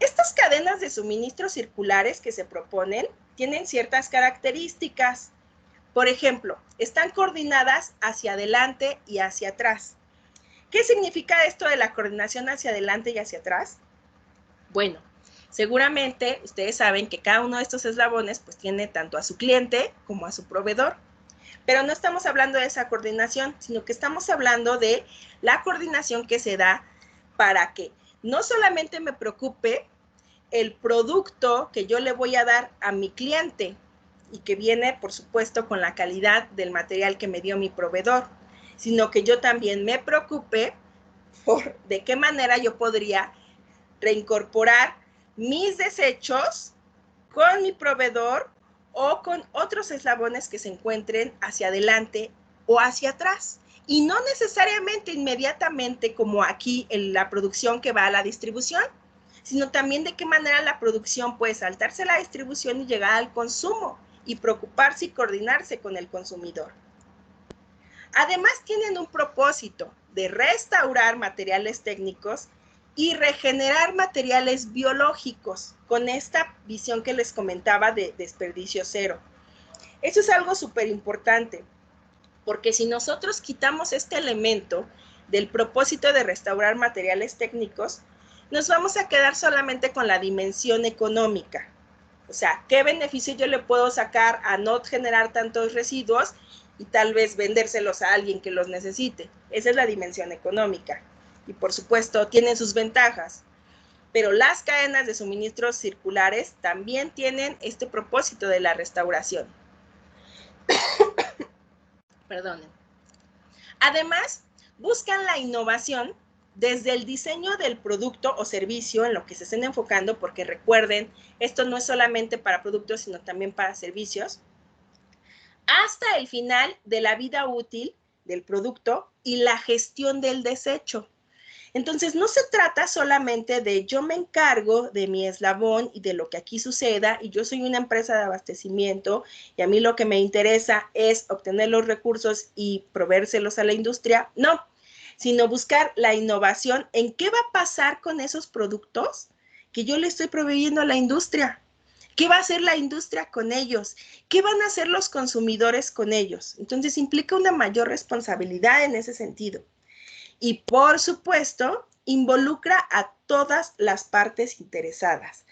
Estas cadenas de suministro circulares que se proponen tienen ciertas características. Por ejemplo, están coordinadas hacia adelante y hacia atrás. ¿Qué significa esto de la coordinación hacia adelante y hacia atrás? Bueno, seguramente ustedes saben que cada uno de estos eslabones pues tiene tanto a su cliente como a su proveedor. Pero no estamos hablando de esa coordinación, sino que estamos hablando de la coordinación que se da para que no solamente me preocupe el producto que yo le voy a dar a mi cliente y que viene, por supuesto, con la calidad del material que me dio mi proveedor, sino que yo también me preocupe de qué manera yo podría reincorporar mis desechos con mi proveedor o con otros eslabones que se encuentren hacia adelante o hacia atrás. Y no necesariamente inmediatamente como aquí en la producción que va a la distribución, sino también de qué manera la producción puede saltarse la distribución y llegar al consumo y preocuparse y coordinarse con el consumidor. Además, tienen un propósito de restaurar materiales técnicos y regenerar materiales biológicos con esta visión que les comentaba de desperdicio cero. Eso es algo súper importante, porque si nosotros quitamos este elemento del propósito de restaurar materiales técnicos, nos vamos a quedar solamente con la dimensión económica. O sea, ¿qué beneficio yo le puedo sacar a no generar tantos residuos y tal vez vendérselos a alguien que los necesite? Esa es la dimensión económica. Y por supuesto, tienen sus ventajas. Pero las cadenas de suministros circulares también tienen este propósito de la restauración. Perdonen. Además, buscan la innovación desde el diseño del producto o servicio en lo que se estén enfocando, porque recuerden, esto no es solamente para productos, sino también para servicios, hasta el final de la vida útil del producto y la gestión del desecho. Entonces, no se trata solamente de yo me encargo de mi eslabón y de lo que aquí suceda, y yo soy una empresa de abastecimiento, y a mí lo que me interesa es obtener los recursos y proveérselos a la industria. No, sino buscar la innovación en qué va a pasar con esos productos que yo le estoy proveyendo a la industria. ¿Qué va a hacer la industria con ellos? ¿Qué van a hacer los consumidores con ellos? Entonces, implica una mayor responsabilidad en ese sentido. Y, por supuesto, involucra a todas las partes interesadas.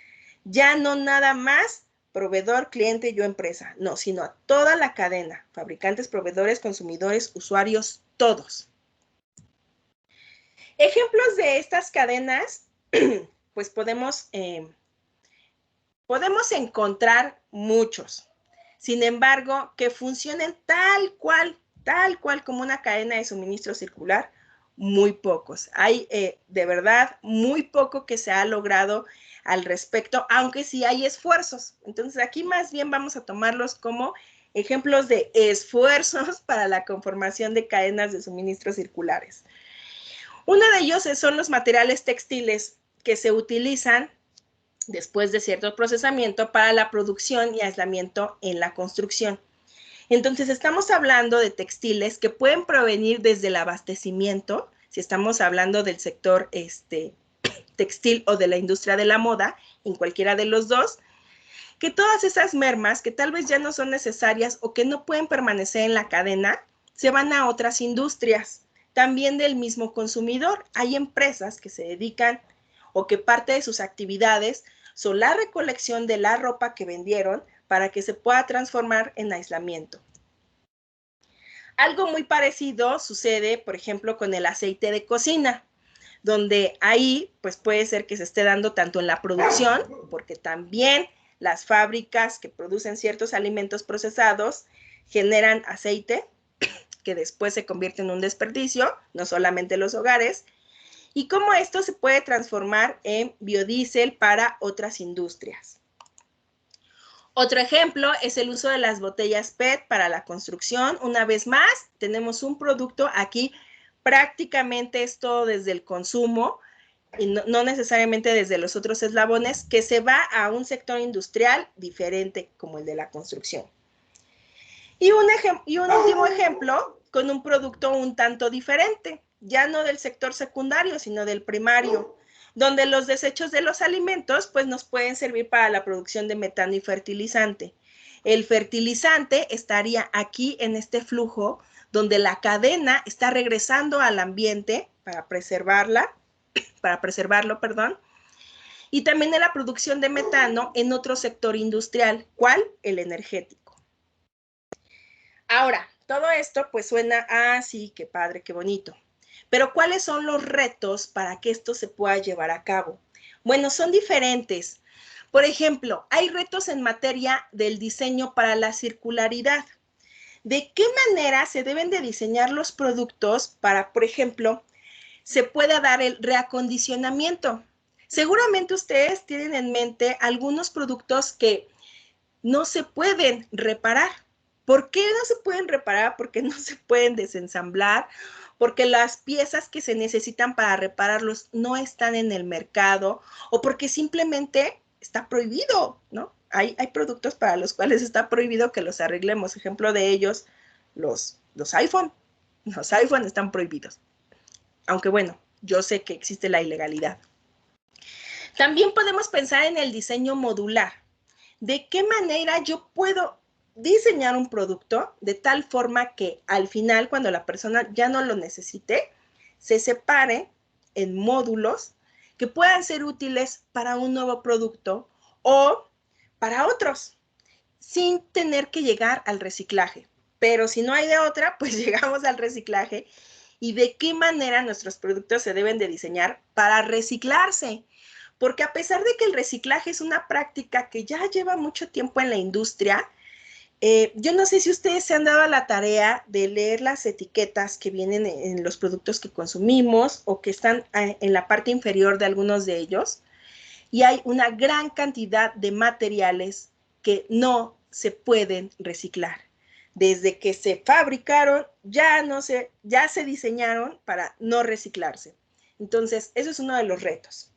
Ya no nada más proveedor, cliente, yo empresa. No, sino a toda la cadena. Fabricantes, proveedores, consumidores, usuarios, todos. Ejemplos de estas cadenas, pues podemos encontrar muchos. Sin embargo, que funcionen tal cual como una cadena de suministro circular, muy pocos. Hay de verdad muy poco que se ha logrado al respecto, aunque sí hay esfuerzos. Entonces aquí más bien vamos a tomarlos como ejemplos de esfuerzos para la conformación de cadenas de suministro circulares. Uno de ellos son los materiales textiles que se utilizan después de cierto procesamiento para la producción y aislamiento en la construcción. Entonces, estamos hablando de textiles que pueden provenir desde el abastecimiento, si estamos hablando del sector textil o de la industria de la moda, en cualquiera de los dos, que todas esas mermas que tal vez ya no son necesarias o que no pueden permanecer en la cadena, se van a otras industrias, también del mismo consumidor. Hay empresas que se dedican o que parte de sus actividades son la recolección de la ropa que vendieron para que se pueda transformar en aislamiento. Algo muy parecido sucede, por ejemplo, con el aceite de cocina, donde ahí pues puede ser que se esté dando tanto en la producción, porque también las fábricas que producen ciertos alimentos procesados generan aceite que después se convierte en un desperdicio, no solamente los hogares, y cómo esto se puede transformar en biodiesel para otras industrias. Otro ejemplo es el uso de las botellas PET para la construcción. Una vez más, tenemos un producto aquí, prácticamente es todo desde el consumo, y no necesariamente desde los otros eslabones, que se va a un sector industrial diferente como el de la construcción. Y un último ejemplo con un producto un tanto diferente, ya no del sector secundario, sino del primario, donde los desechos de los alimentos pues nos pueden servir para la producción de metano y fertilizante. El fertilizante estaría aquí en este flujo donde la cadena está regresando al ambiente para preservarlo, y también en la producción de metano en otro sector industrial. ¿Cuál? El energético. Ahora, todo esto pues suena, sí, qué padre, qué bonito. Pero ¿cuáles son los retos para que esto se pueda llevar a cabo? Bueno, son diferentes. Por ejemplo, hay retos en materia del diseño para la circularidad. ¿De qué manera se deben de diseñar los productos para, por ejemplo, se pueda dar el reacondicionamiento. Seguramente ustedes tienen en mente algunos productos que no se pueden reparar. ¿Por qué no se pueden reparar? Porque no se pueden desensamblar, porque las piezas que se necesitan para repararlos no están en el mercado o porque simplemente está prohibido, ¿no? Hay productos para los cuales está prohibido que los arreglemos. Ejemplo de ellos, los iPhone. Los iPhone están prohibidos. Aunque bueno, yo sé que existe la ilegalidad. También podemos pensar en el diseño modular. ¿De qué manera yo puedo diseñar un producto de tal forma que al final, cuando la persona ya no lo necesite, se separe en módulos que puedan ser útiles para un nuevo producto o para otros, sin tener que llegar al reciclaje? Pero si no hay de otra, pues llegamos al reciclaje. ¿Y de qué manera nuestros productos se deben de diseñar para reciclarse? Porque a pesar de que el reciclaje es una práctica que ya lleva mucho tiempo en la industria, yo no sé si ustedes se han dado a la tarea de leer las etiquetas que vienen en los productos que consumimos o que están en la parte inferior de algunos de ellos, y hay una gran cantidad de materiales que no se pueden reciclar. Desde que se fabricaron, ya se diseñaron para no reciclarse. Entonces, eso es uno de los retos.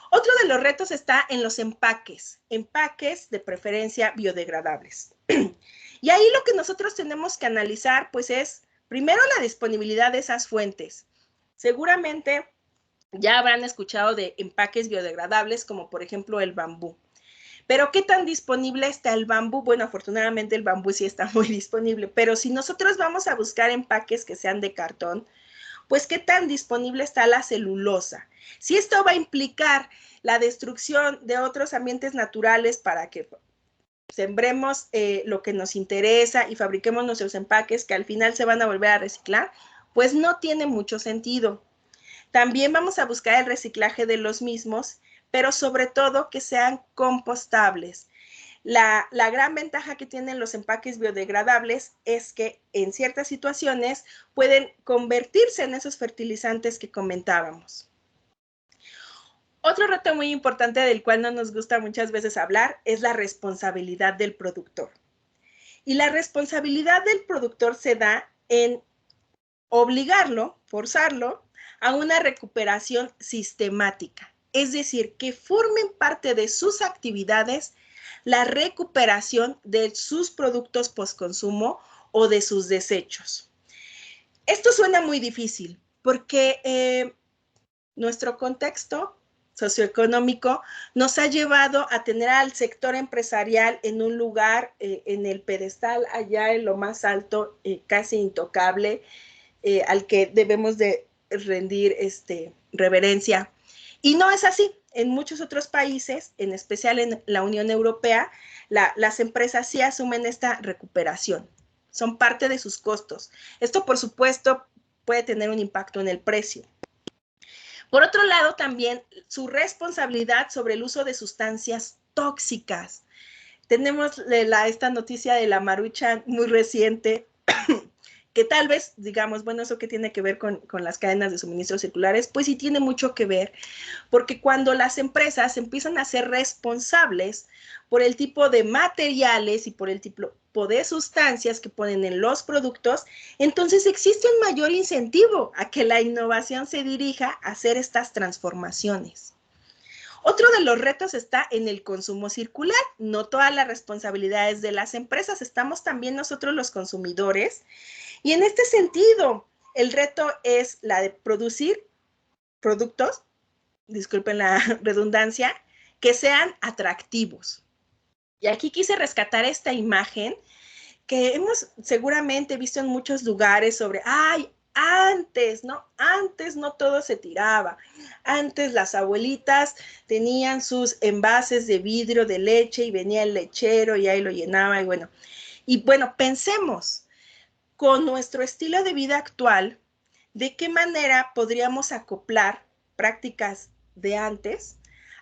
Otro de los retos está en los empaques de preferencia biodegradables. Y ahí lo que nosotros tenemos que analizar, pues es, primero, la disponibilidad de esas fuentes. Seguramente ya habrán escuchado de empaques biodegradables, como por ejemplo el bambú. Pero ¿qué tan disponible está el bambú? Bueno, afortunadamente el bambú sí está muy disponible, pero si nosotros vamos a buscar empaques que sean de cartón, pues ¿qué tan disponible está la celulosa? Si esto va a implicar la destrucción de otros ambientes naturales para que sembremos lo que nos interesa y fabriquemos nuestros empaques que al final se van a volver a reciclar, pues no tiene mucho sentido. También vamos a buscar el reciclaje de los mismos, pero sobre todo que sean compostables. La gran ventaja que tienen los empaques biodegradables es que en ciertas situaciones pueden convertirse en esos fertilizantes que comentábamos. Otro reto muy importante del cual no nos gusta muchas veces hablar es la responsabilidad del productor. Y la responsabilidad del productor se da en obligarlo, forzarlo, a una recuperación sistemática. Es decir, que formen parte de sus actividades la recuperación de sus productos postconsumo o de sus desechos. Esto suena muy difícil porque nuestro contexto socioeconómico nos ha llevado a tener al sector empresarial en un lugar, en el pedestal, allá en lo más alto, casi intocable, al que debemos de rendir reverencia. Y no es así. En muchos otros países, en especial en la Unión Europea, las empresas sí asumen esta recuperación. Son parte de sus costos. Esto, por supuesto, puede tener un impacto en el precio. Por otro lado, también su responsabilidad sobre el uso de sustancias tóxicas. Tenemos esta noticia de la Maruchan muy reciente, que tal vez, digamos, bueno, eso que tiene que ver con las cadenas de suministro circulares, pues sí tiene mucho que ver, porque cuando las empresas empiezan a ser responsables por el tipo de materiales y por el tipo de sustancias que ponen en los productos, entonces existe un mayor incentivo a que la innovación se dirija a hacer estas transformaciones. Otro de los retos está en el consumo circular. No todas las responsabilidades de las empresas, estamos también nosotros los consumidores. Y en este sentido, el reto es la de producir productos, disculpen la redundancia, que sean atractivos. Y aquí quise rescatar esta imagen que hemos seguramente visto en muchos lugares sobre, antes no todo se tiraba. Antes las abuelitas tenían sus envases de vidrio de leche y venía el lechero y ahí lo llenaba y bueno, pensemos con nuestro estilo de vida actual, ¿de qué manera podríamos acoplar prácticas de antes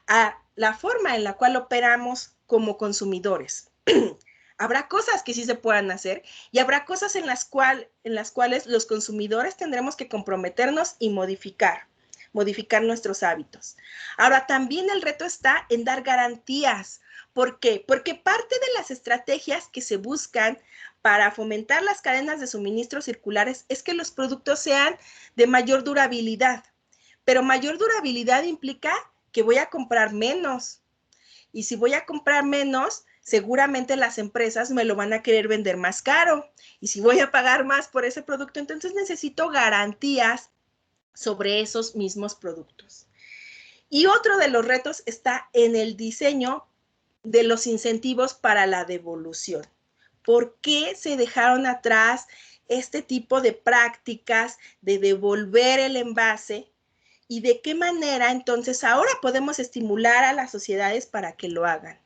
a la forma en la cual operamos como consumidores? Habrá cosas que sí se puedan hacer y habrá cosas en las cuales los consumidores tendremos que comprometernos y modificar. modificar nuestros hábitos. Ahora, también el reto está en dar garantías. ¿Por qué? Porque parte de las estrategias que se buscan para fomentar las cadenas de suministro circulares es que los productos sean de mayor durabilidad. Pero mayor durabilidad implica que voy a comprar menos. Y si voy a comprar menos, seguramente las empresas me lo van a querer vender más caro. Y si voy a pagar más por ese producto, entonces necesito garantías sobre esos mismos productos. Y otro de los retos está en el diseño de los incentivos para la devolución. ¿Por qué se dejaron atrás este tipo de prácticas de devolver el envase? ¿Y de qué manera entonces ahora podemos estimular a las sociedades para que lo hagan?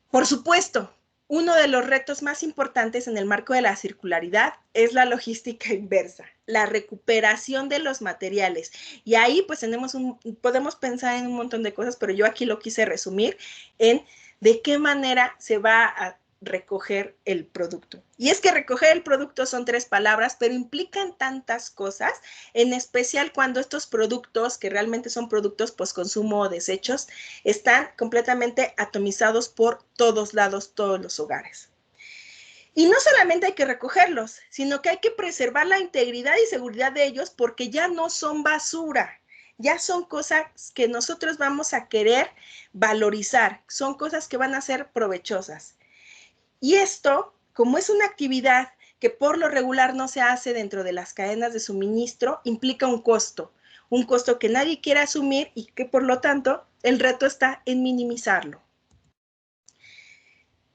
Por supuesto, uno de los retos más importantes en el marco de la circularidad es la logística inversa, la recuperación de los materiales. Y ahí pues podemos pensar en un montón de cosas, pero yo aquí lo quise resumir en de qué manera se va a recoger el producto. Y es que recoger el producto son 3 palabras, pero implican tantas cosas, en especial cuando estos productos, que realmente son productos postconsumo o desechos, están completamente atomizados por todos lados, todos los hogares. Y no solamente hay que recogerlos, sino que hay que preservar la integridad y seguridad de ellos porque ya no son basura. Ya son cosas que nosotros vamos a querer valorizar, son cosas que van a ser provechosas. Y esto, como es una actividad que por lo regular no se hace dentro de las cadenas de suministro, implica un costo que nadie quiere asumir y que por lo tanto el reto está en minimizarlo.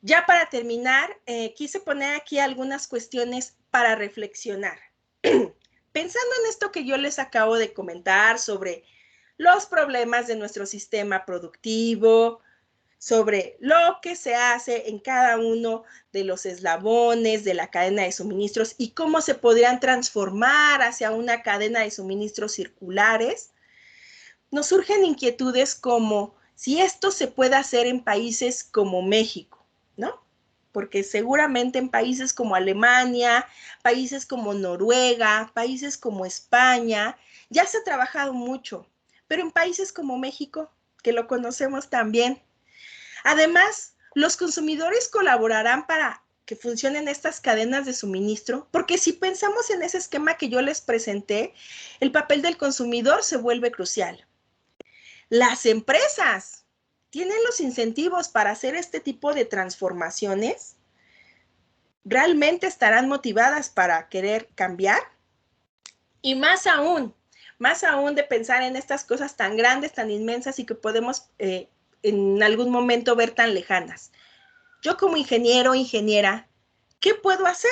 Ya para terminar, quise poner aquí algunas cuestiones para reflexionar. Pensando en esto que yo les acabo de comentar sobre los problemas de nuestro sistema productivo, sobre lo que se hace en cada uno de los eslabones de la cadena de suministros y cómo se podrían transformar hacia una cadena de suministros circulares, nos surgen inquietudes como si esto se puede hacer en países como México, ¿no? Porque seguramente en países como Alemania, países como Noruega, países como España, ya se ha trabajado mucho, pero en países como México, que lo conocemos también, además, los consumidores colaborarán para que funcionen estas cadenas de suministro, porque si pensamos en ese esquema que yo les presenté, el papel del consumidor se vuelve crucial. Las empresas tienen los incentivos para hacer este tipo de transformaciones. ¿Realmente estarán motivadas para querer cambiar? Y más aún de pensar en estas cosas tan grandes, tan inmensas y que podemos en algún momento ver tan lejanas. Yo como ingeniero o ingeniera, ¿qué puedo hacer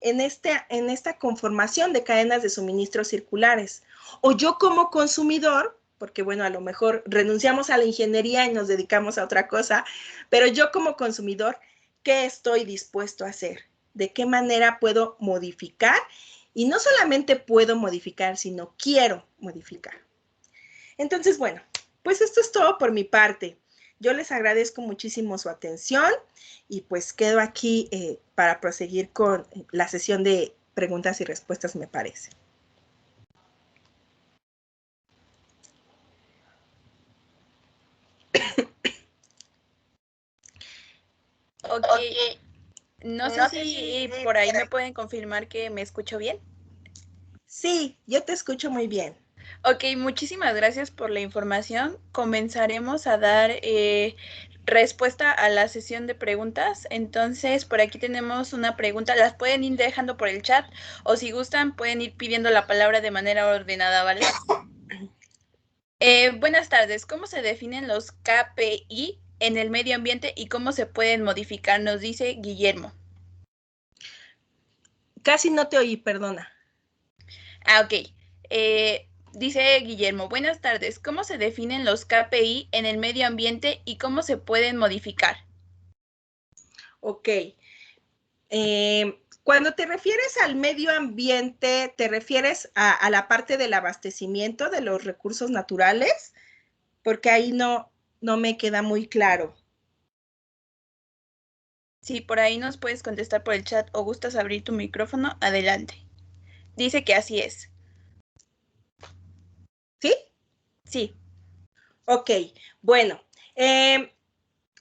en esta conformación de cadenas de suministros circulares? O yo como consumidor, porque bueno, a lo mejor renunciamos a la ingeniería y nos dedicamos a otra cosa, pero yo como consumidor, ¿qué estoy dispuesto a hacer? ¿De qué manera puedo modificar? Y no solamente puedo modificar, sino quiero modificar. Entonces, bueno, pues esto es todo por mi parte. Yo les agradezco muchísimo su atención y pues quedo aquí para proseguir con la sesión de preguntas y respuestas, me parece. Ok, no sé si por ahí me pueden confirmar que me escucho bien. Sí, yo te escucho muy bien. Ok, muchísimas gracias por la información. Comenzaremos a dar respuesta a la sesión de preguntas. Entonces, por aquí tenemos una pregunta. Las pueden ir dejando por el chat o si gustan pueden ir pidiendo la palabra de manera ordenada, ¿vale? Buenas tardes. ¿Cómo se definen los KPI en el medio ambiente y cómo se pueden modificar? Nos dice Guillermo. Casi no te oí, perdona. Ok. Dice Guillermo, buenas tardes. ¿Cómo se definen los KPI en el medio ambiente y cómo se pueden modificar? Ok. Cuando te refieres al medio ambiente, ¿te refieres a la parte del abastecimiento de los recursos naturales? Porque ahí no me queda muy claro. Si por ahí nos puedes contestar por el chat o gustas abrir tu micrófono, adelante. Dice que así es. Sí. Ok, bueno.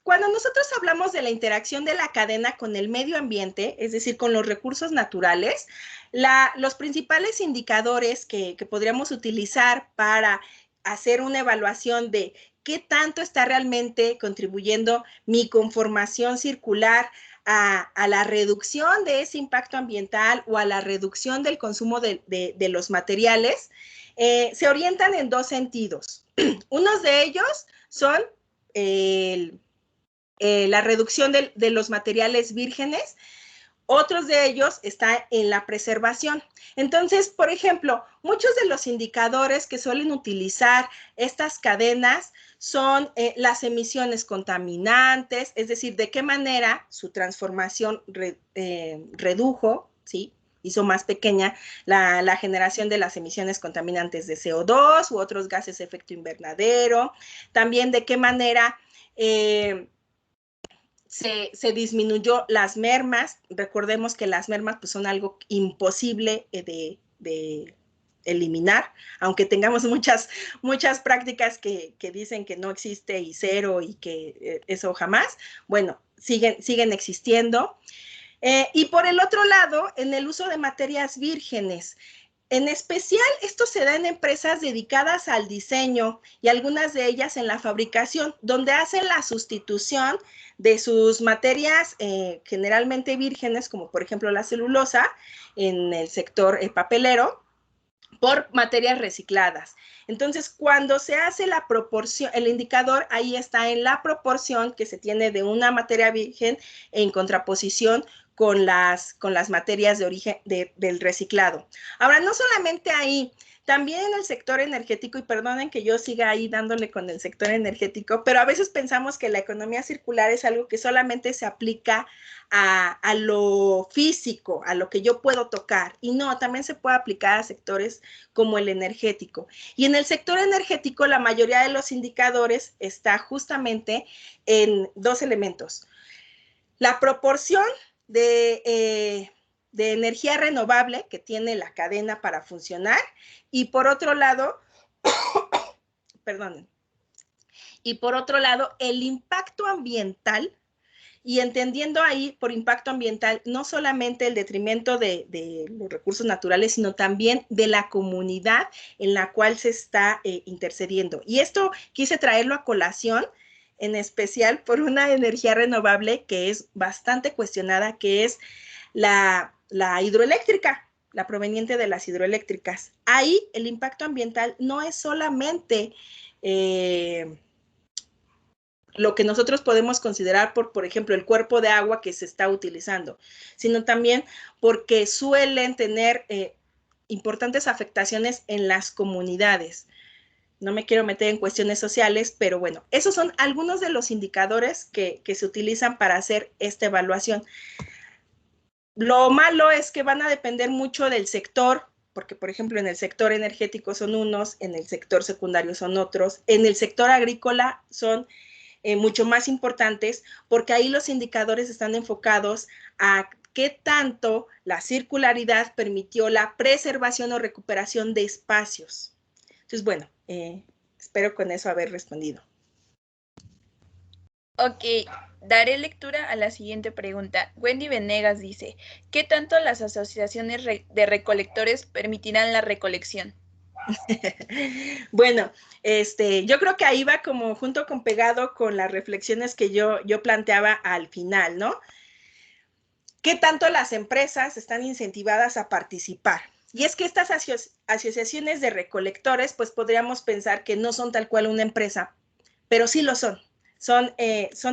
Cuando nosotros hablamos de la interacción de la cadena con el medio ambiente, es decir, con los recursos naturales, los principales indicadores que podríamos utilizar para hacer una evaluación de qué tanto está realmente contribuyendo mi conformación circular a la reducción de ese impacto ambiental o a la reducción del consumo de los materiales, se orientan en dos sentidos. Unos de ellos son la reducción de los materiales vírgenes. Otros de ellos están en la preservación. Entonces, por ejemplo, muchos de los indicadores que suelen utilizar estas cadenas son las emisiones contaminantes, es decir, de qué manera su transformación redujo, ¿sí? Hizo más pequeña la generación de las emisiones contaminantes de CO2 u otros gases de efecto invernadero. También de qué manera se disminuyó las mermas. Recordemos que las mermas pues, son algo imposible de eliminar, aunque tengamos muchas prácticas que dicen que no existe y cero y que eso jamás. Bueno, siguen existiendo. Y por el otro lado, en el uso de materias vírgenes, en especial, esto se da en empresas dedicadas al diseño y algunas de ellas en la fabricación, donde hacen la sustitución de sus materias generalmente vírgenes, como por ejemplo la celulosa, en el sector papelero, por materias recicladas. Entonces, cuando se hace la proporción, el indicador ahí está en la proporción que se tiene de una materia virgen en contraposición con las materias de origen del reciclado. Ahora, no solamente ahí, también en el sector energético, y perdonen que yo siga ahí dándole con el sector energético, pero a veces pensamos que la economía circular es algo que solamente se aplica a lo físico, a lo que yo puedo tocar, y no, también se puede aplicar a sectores como el energético. Y en el sector energético, la mayoría de los indicadores está justamente en dos elementos. La proporción de energía renovable que tiene la cadena para funcionar y por otro lado, perdonen, y por otro lado, el impacto ambiental, y entendiendo ahí por impacto ambiental no solamente el detrimento de los recursos naturales, sino también de la comunidad en la cual se está intercediendo. Y esto quise traerlo a colación, en especial por una energía renovable que es bastante cuestionada, que es la hidroeléctrica, la proveniente de las hidroeléctricas. Ahí el impacto ambiental no es solamente lo que nosotros podemos considerar por ejemplo, el cuerpo de agua que se está utilizando, sino también porque suelen tener importantes afectaciones en las comunidades. No me quiero meter en cuestiones sociales, pero bueno, esos son algunos de los indicadores que se utilizan para hacer esta evaluación. Lo malo es que van a depender mucho del sector, porque, por ejemplo, en el sector energético son unos, en el sector secundario son otros, en el sector agrícola son mucho más importantes, porque ahí los indicadores están enfocados a qué tanto la circularidad permitió la preservación o recuperación de espacios. Entonces, bueno, espero con eso haber respondido. Ok, daré lectura a la siguiente pregunta. Wendy Venegas dice, ¿qué tanto las asociaciones de recolectores permitirán la recolección? Bueno, yo creo que ahí va como junto con pegado con las reflexiones que yo planteaba al final, ¿no? ¿Qué tanto las empresas están incentivadas a participar? Y es que estas asociaciones de recolectores, pues podríamos pensar que no son tal cual una empresa, pero sí lo son. Son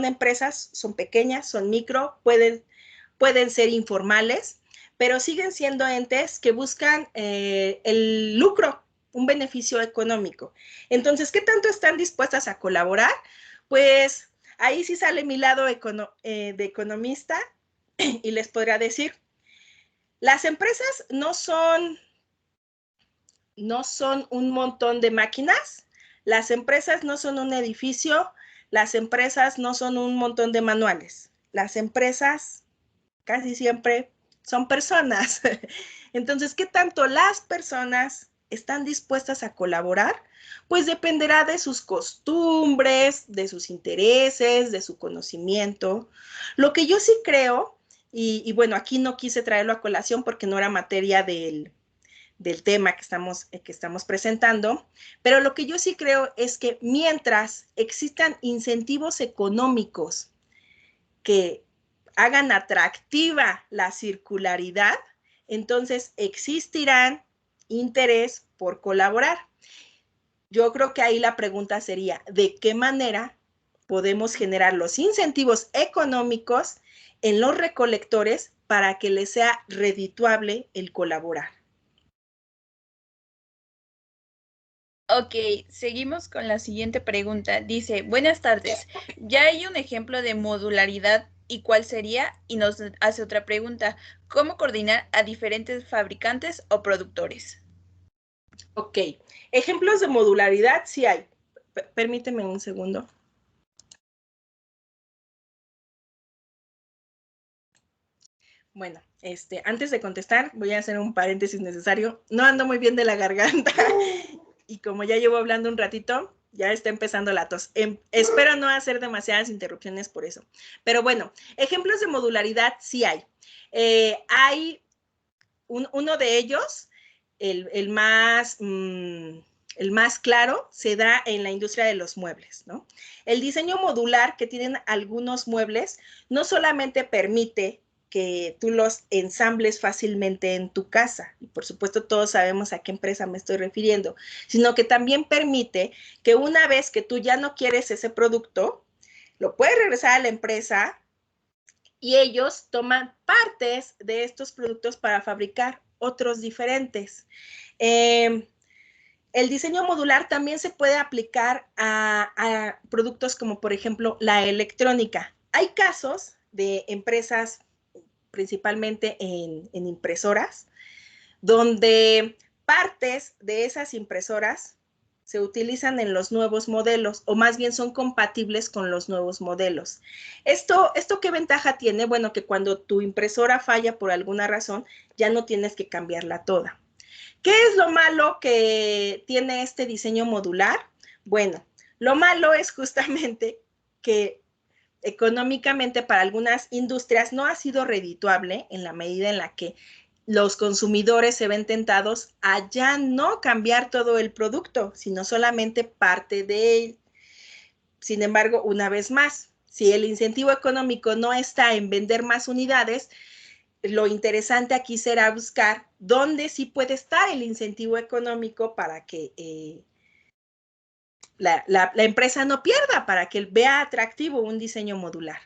empresas, son pequeñas, son micro, pueden ser informales, pero siguen siendo entes que buscan el lucro, un beneficio económico. Entonces, ¿qué tanto están dispuestas a colaborar? Pues ahí sí sale mi lado de economista y les podría decir, las empresas no son un montón de máquinas, las empresas no son un edificio, las empresas no son un montón de manuales, las empresas casi siempre son personas. Entonces, ¿qué tanto las personas están dispuestas a colaborar, pues dependerá de sus costumbres, de sus intereses, de su conocimiento. Lo que yo sí creo, y bueno, aquí no quise traerlo a colación porque no era materia del tema que estamos presentando, pero lo que yo sí creo es que mientras existan incentivos económicos que hagan atractiva la circularidad, entonces existirán interés por colaborar. Yo creo que ahí la pregunta sería, ¿de qué manera podemos generar los incentivos económicos en los recolectores para que les sea redituable el colaborar? Ok, seguimos con la siguiente pregunta. Dice, buenas tardes, ya hay un ejemplo de modularidad y cuál sería, y nos hace otra pregunta, ¿cómo coordinar a diferentes fabricantes o productores? Ok, ejemplos de modularidad sí hay. Permíteme un segundo. Bueno, antes de contestar, voy a hacer un paréntesis necesario. No ando muy bien de la garganta y como ya llevo hablando un ratito, ya está empezando la tos. Espero no hacer demasiadas interrupciones por eso. Pero bueno, ejemplos de modularidad sí hay. Hay uno de ellos, el más claro, se da en la industria de los muebles, ¿no? El diseño modular que tienen algunos muebles no solamente permite que tú los ensambles fácilmente en tu casa, y por supuesto todos sabemos a qué empresa me estoy refiriendo, sino que también permite que una vez que tú ya no quieres ese producto, lo puedes regresar a la empresa y ellos toman partes de estos productos para fabricar otros diferentes. El diseño modular también se puede aplicar a productos como, por ejemplo, la electrónica. Hay casos de empresas, principalmente en impresoras, donde partes de esas impresoras se utilizan en los nuevos modelos, o más bien son compatibles con los nuevos modelos. ¿Esto qué ventaja tiene? Bueno, que cuando tu impresora falla por alguna razón, ya no tienes que cambiarla toda. ¿Qué es lo malo que tiene este diseño modular? Bueno, lo malo es justamente que económicamente para algunas industrias no ha sido redituable en la medida en la que los consumidores se ven tentados a ya no cambiar todo el producto, sino solamente parte de él. Sin embargo, una vez más, si el incentivo económico no está en vender más unidades, lo interesante aquí será buscar dónde sí puede estar el incentivo económico para que la empresa no pierda, para que vea atractivo un diseño modular.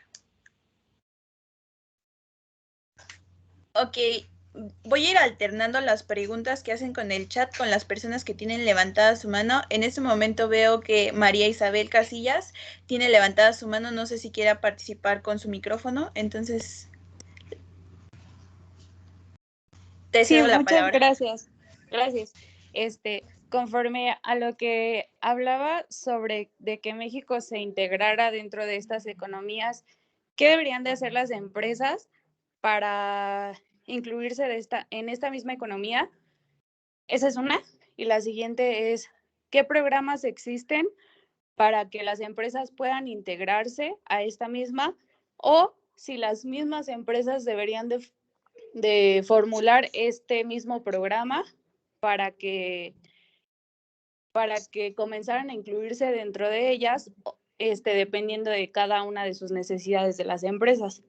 Ok, voy a ir alternando las preguntas que hacen con el chat con las personas que tienen levantada su mano. En este momento veo que María Isabel Casillas tiene levantada su mano. No sé si quiera participar con su micrófono. Entonces, te cedo la palabra. Muchas gracias. Conforme a lo que hablaba sobre de que México se integrara dentro de estas economías, ¿qué deberían de hacer las empresas para incluirse en esta misma economía? Esa es una. Y la siguiente es, ¿qué programas existen para que las empresas puedan integrarse a esta misma? O si las mismas empresas deberían de formular este mismo programa para que comenzaran a incluirse dentro de ellas, dependiendo de cada una de sus necesidades de las empresas.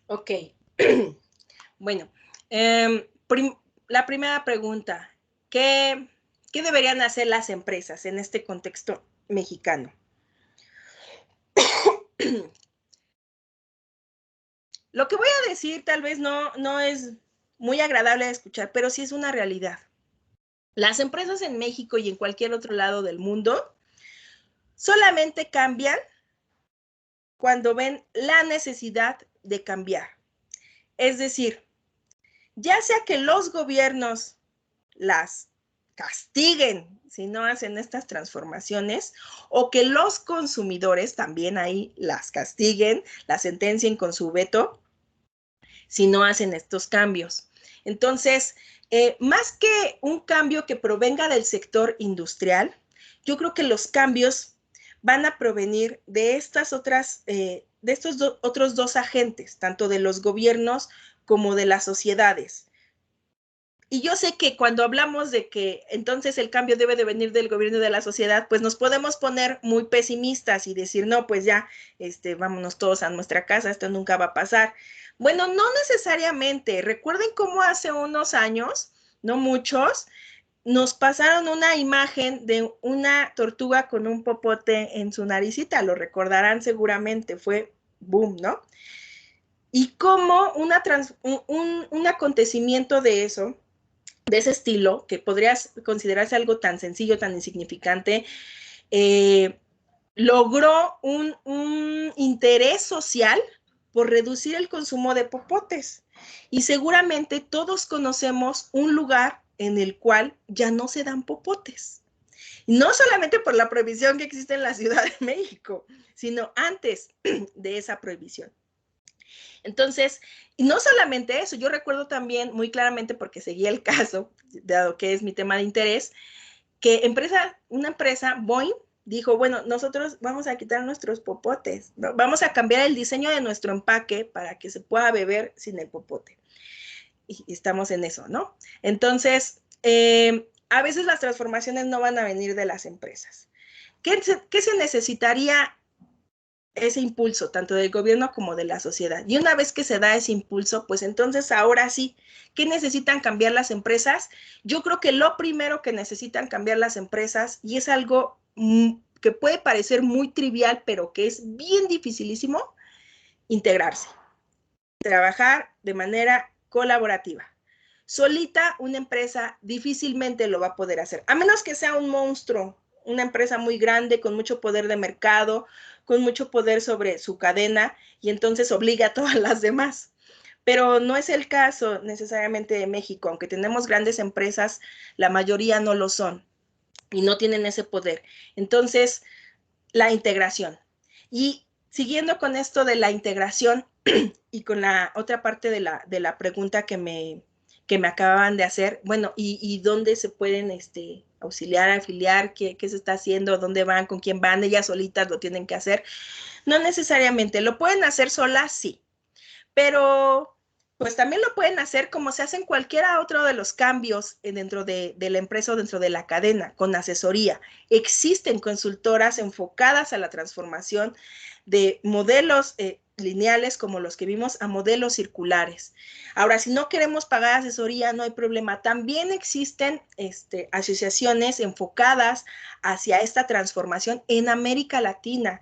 Ok. Bueno, la primera pregunta, ¿qué deberían hacer las empresas en este contexto mexicano? Lo que voy a decir tal vez no es muy agradable de escuchar, pero sí es una realidad. Las empresas en México y en cualquier otro lado del mundo solamente cambian cuando ven la necesidad de cambiar. Es decir, ya sea que los gobiernos las castiguen si no hacen estas transformaciones, o que los consumidores también ahí las castiguen, las sentencien con su veto si no hacen estos cambios. Entonces, Más que un cambio que provenga del sector industrial, yo creo que los cambios van a provenir de estas otras, de estos otros dos agentes, tanto de los gobiernos como de las sociedades. Y yo sé que cuando hablamos de que entonces el cambio debe de venir del gobierno y de la sociedad, pues nos podemos poner muy pesimistas y decir, no, pues ya, vámonos todos a nuestra casa, esto nunca va a pasar. Bueno, no necesariamente. Recuerden cómo hace unos años, no muchos, nos pasaron una imagen de una tortuga con un popote en su naricita, lo recordarán seguramente, fue boom, ¿no? Y cómo un acontecimiento de eso, de ese estilo, que podría considerarse algo tan sencillo, tan insignificante, logró un interés social por reducir el consumo de popotes. Y seguramente todos conocemos un lugar en el cual ya no se dan popotes. No solamente por la prohibición que existe en la Ciudad de México, sino antes de esa prohibición. Entonces, y no solamente eso, yo recuerdo también muy claramente, porque seguía el caso, dado que es mi tema de interés, que una empresa, Boeing, dijo, bueno, nosotros vamos a quitar nuestros popotes, ¿no? Vamos a cambiar el diseño de nuestro empaque para que se pueda beber sin el popote. Y estamos en eso, ¿no? Entonces, a veces las transformaciones no van a venir de las empresas. ¿Qué se necesitaría? Ese impulso, tanto del gobierno como de la sociedad. Y una vez que se da ese impulso, pues entonces ahora sí, ¿qué necesitan cambiar las empresas? Yo creo que lo primero que necesitan cambiar las empresas, y es algo que puede parecer muy trivial, pero que es bien dificilísimo, integrarse. Trabajar de manera colaborativa. Solita una empresa difícilmente lo va a poder hacer, a menos que sea un monstruo, una empresa muy grande, con mucho poder de mercado, con mucho poder sobre su cadena, y entonces obliga a todas las demás. Pero no es el caso necesariamente de México, aunque tenemos grandes empresas, la mayoría no lo son y no tienen ese poder. Entonces, la integración. Y siguiendo con esto de la integración y con la otra parte de la pregunta que me acababan de hacer, bueno, y dónde se pueden auxiliar, afiliar, qué se está haciendo, dónde van, con quién van, ellas solitas lo tienen que hacer. No necesariamente, lo pueden hacer solas, sí, pero pues también lo pueden hacer como se hace en cualquiera otro de los cambios dentro de la empresa o dentro de la cadena, con asesoría. Existen consultoras enfocadas a la transformación de modelos lineales como los que vimos a modelos circulares. Ahora, si no queremos pagar asesoría, no hay problema. También existen asociaciones enfocadas hacia esta transformación en América Latina.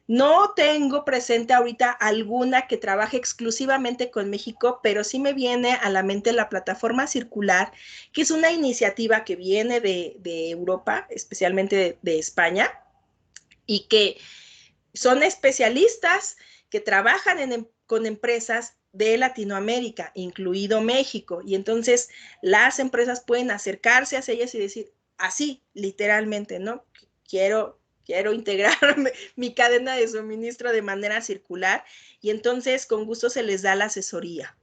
No tengo presente ahorita alguna que trabaje exclusivamente con México, pero sí me viene a la mente la plataforma circular, que es una iniciativa que viene de Europa, especialmente de España, y que son especialistas que trabajan con empresas de Latinoamérica, incluido México, y entonces las empresas pueden acercarse hacia ellas y decir, así, literalmente, ¿no? Quiero integrar mi cadena de suministro de manera circular, y entonces con gusto se les da la asesoría.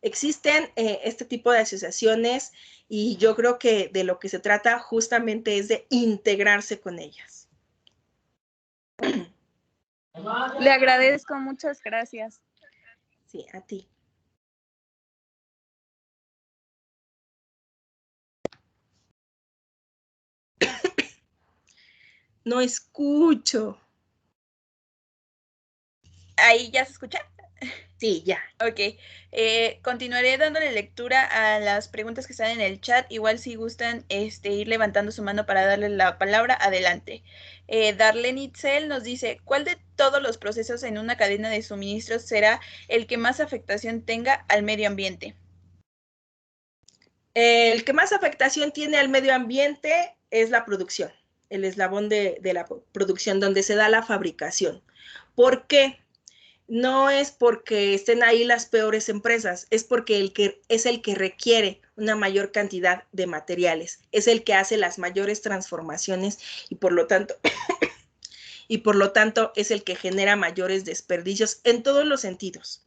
Existen este tipo de asociaciones, y yo creo que de lo que se trata justamente es de integrarse con ellas. Le agradezco, muchas gracias. Sí, a ti. No escucho. ¿Ahí ya se escucha? Sí, ya. Ok, continuaré dándole lectura a las preguntas que están en el chat. Igual si gustan ir levantando su mano para darle la palabra, adelante. Darlene Itzel nos dice, ¿cuál de todos los procesos en una cadena de suministros será el que más afectación tenga al medio ambiente? El que más afectación tiene al medio ambiente es la producción, el eslabón de la producción donde se da la fabricación. ¿Por qué? No es porque estén ahí las peores empresas, es porque es el que requiere una mayor cantidad de materiales, es el que hace las mayores transformaciones y por lo tanto es el que genera mayores desperdicios en todos los sentidos.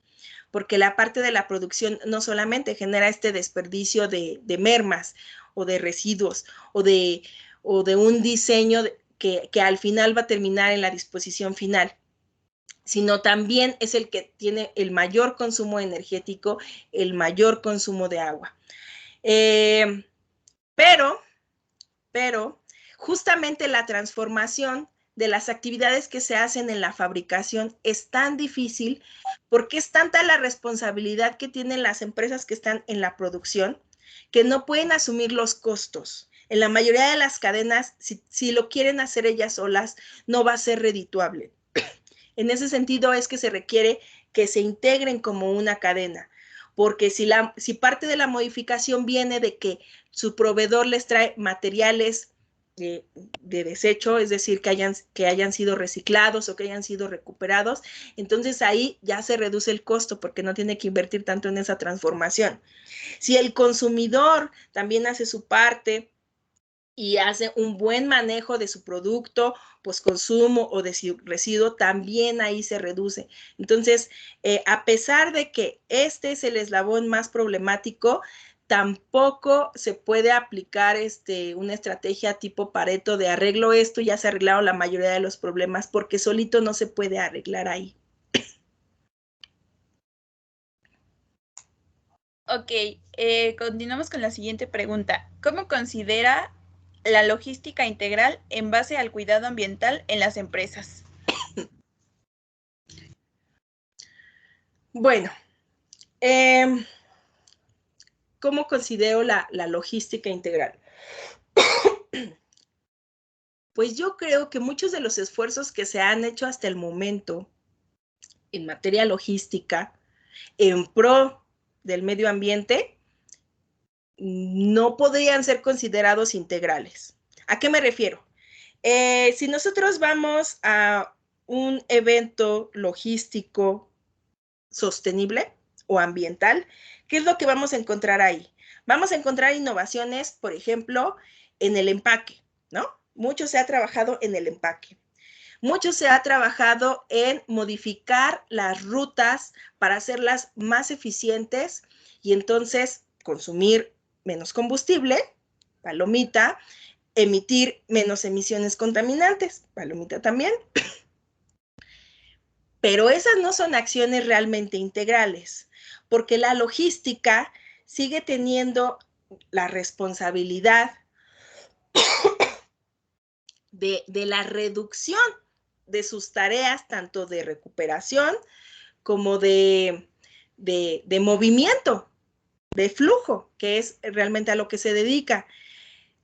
porque la parte de la producción no solamente genera este desperdicio de mermas o de residuos o de un diseño que al final va a terminar en la disposición final, sino también es el que tiene el mayor consumo energético, el mayor consumo de agua. Pero justamente la transformación de las actividades que se hacen en la fabricación es tan difícil porque es tanta la responsabilidad que tienen las empresas que están en la producción que no pueden asumir los costos. En la mayoría de las cadenas, si lo quieren hacer ellas solas, no va a ser redituable. En ese sentido es que se requiere que se integren como una cadena, porque si parte de la modificación viene de que su proveedor les trae materiales de desecho, es decir, que hayan sido reciclados o que hayan sido recuperados, entonces ahí ya se reduce el costo porque no tiene que invertir tanto en esa transformación. Si el consumidor también hace su parte y hace un buen manejo de su producto, pues consumo o de su residuo, también ahí se reduce. Entonces, a pesar de que este es el eslabón más problemático, tampoco se puede aplicar una estrategia tipo Pareto de arreglo esto, ya se arreglaron la mayoría de los problemas, porque solito no se puede arreglar ahí. Ok, continuamos con la siguiente pregunta. ¿Cómo considera la logística integral en base al cuidado ambiental en las empresas? Bueno, ¿cómo considero la logística integral? Pues yo creo que muchos de los esfuerzos que se han hecho hasta el momento en materia logística, en pro del medio ambiente, no podrían ser considerados integrales. ¿A qué me refiero? Si nosotros vamos a un evento logístico sostenible o ambiental, ¿qué es lo que vamos a encontrar ahí? Vamos a encontrar innovaciones, por ejemplo, en el empaque, ¿no? Mucho se ha trabajado en el empaque. Mucho se ha trabajado en modificar las rutas para hacerlas más eficientes y entonces consumir menos combustible, palomita, emitir menos emisiones contaminantes, palomita también. Pero esas no son acciones realmente integrales, porque la logística sigue teniendo la responsabilidad de la reducción de sus tareas, tanto de recuperación como de movimiento, de flujo, que es realmente a lo que se dedica.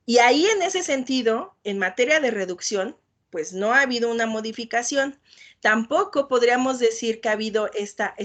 Y ahí en ese sentido, en materia de reducción, pues no ha habido una modificación. Tampoco podríamos decir que ha habido esta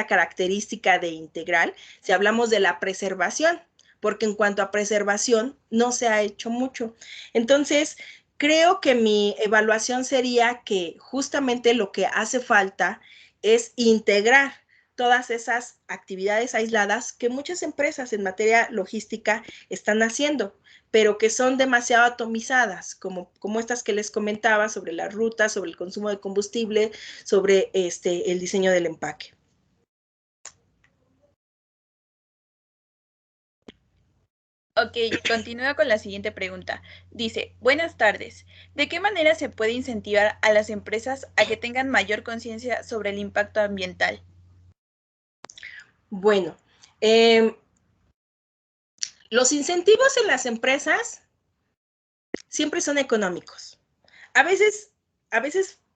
característica de integral si hablamos de la preservación, porque en cuanto a preservación no se ha hecho mucho. Entonces, creo que mi evaluación sería que justamente lo que hace falta es integrar todas esas actividades aisladas que muchas empresas en materia logística están haciendo, pero que son demasiado atomizadas, como estas que les comentaba sobre las rutas, sobre el consumo de combustible, sobre el diseño del empaque. Ok, continúa con la siguiente pregunta. Dice, buenas tardes. ¿De qué manera se puede incentivar a las empresas a que tengan mayor conciencia sobre el impacto ambiental? Bueno, los incentivos en las empresas siempre son económicos. A veces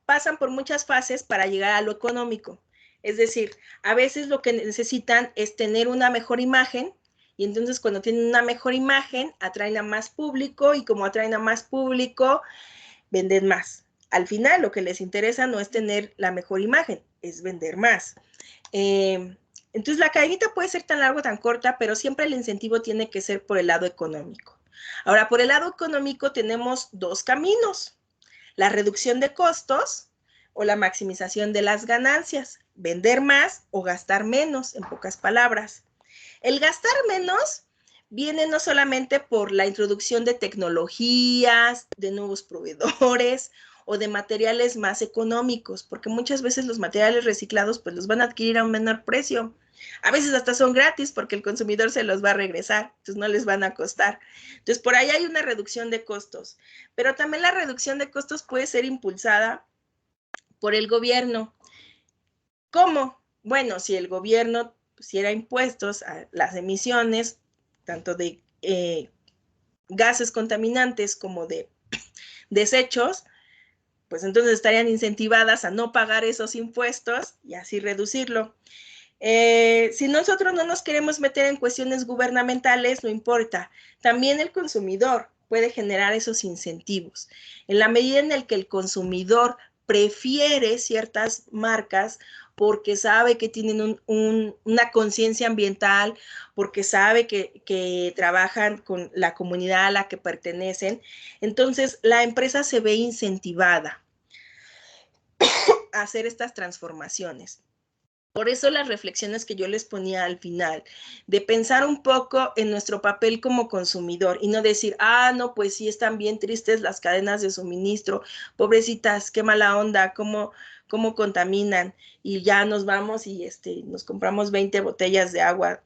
pasan por muchas fases para llegar a lo económico. Es decir, a veces lo que necesitan es tener una mejor imagen y entonces cuando tienen una mejor imagen atraen a más público y como atraen a más público, venden más. Al final lo que les interesa no es tener la mejor imagen, es vender más. Entonces la cadenita puede ser tan larga o tan corta, pero siempre el incentivo tiene que ser por el lado económico. Ahora, por el lado económico tenemos dos caminos: la reducción de costos o la maximización de las ganancias, vender más o gastar menos, en pocas palabras. El gastar menos viene no solamente por la introducción de tecnologías, de nuevos proveedores o de materiales más económicos, porque muchas veces los materiales reciclados pues los van a adquirir a un menor precio. A veces hasta son gratis porque el consumidor se los va a regresar, entonces no les van a costar. Entonces por ahí hay una reducción de costos, pero también la reducción de costos puede ser impulsada por el gobierno. ¿Cómo? Bueno, si el gobierno pusiera impuestos a las emisiones, tanto de gases contaminantes como de desechos, pues entonces estarían incentivadas a no pagar esos impuestos y así reducirlo. Si nosotros no nos queremos meter en cuestiones gubernamentales, no importa. También el consumidor puede generar esos incentivos. En la medida en la que el consumidor prefiere ciertas marcas porque sabe que tienen una conciencia ambiental, porque sabe que trabajan con la comunidad a la que pertenecen, entonces la empresa se ve incentivada a hacer estas transformaciones. Por eso las reflexiones que yo les ponía al final, de pensar un poco en nuestro papel como consumidor y no decir, no, pues sí, están bien tristes las cadenas de suministro, pobrecitas, qué mala onda, cómo contaminan, y ya nos vamos y nos compramos 20 botellas de agua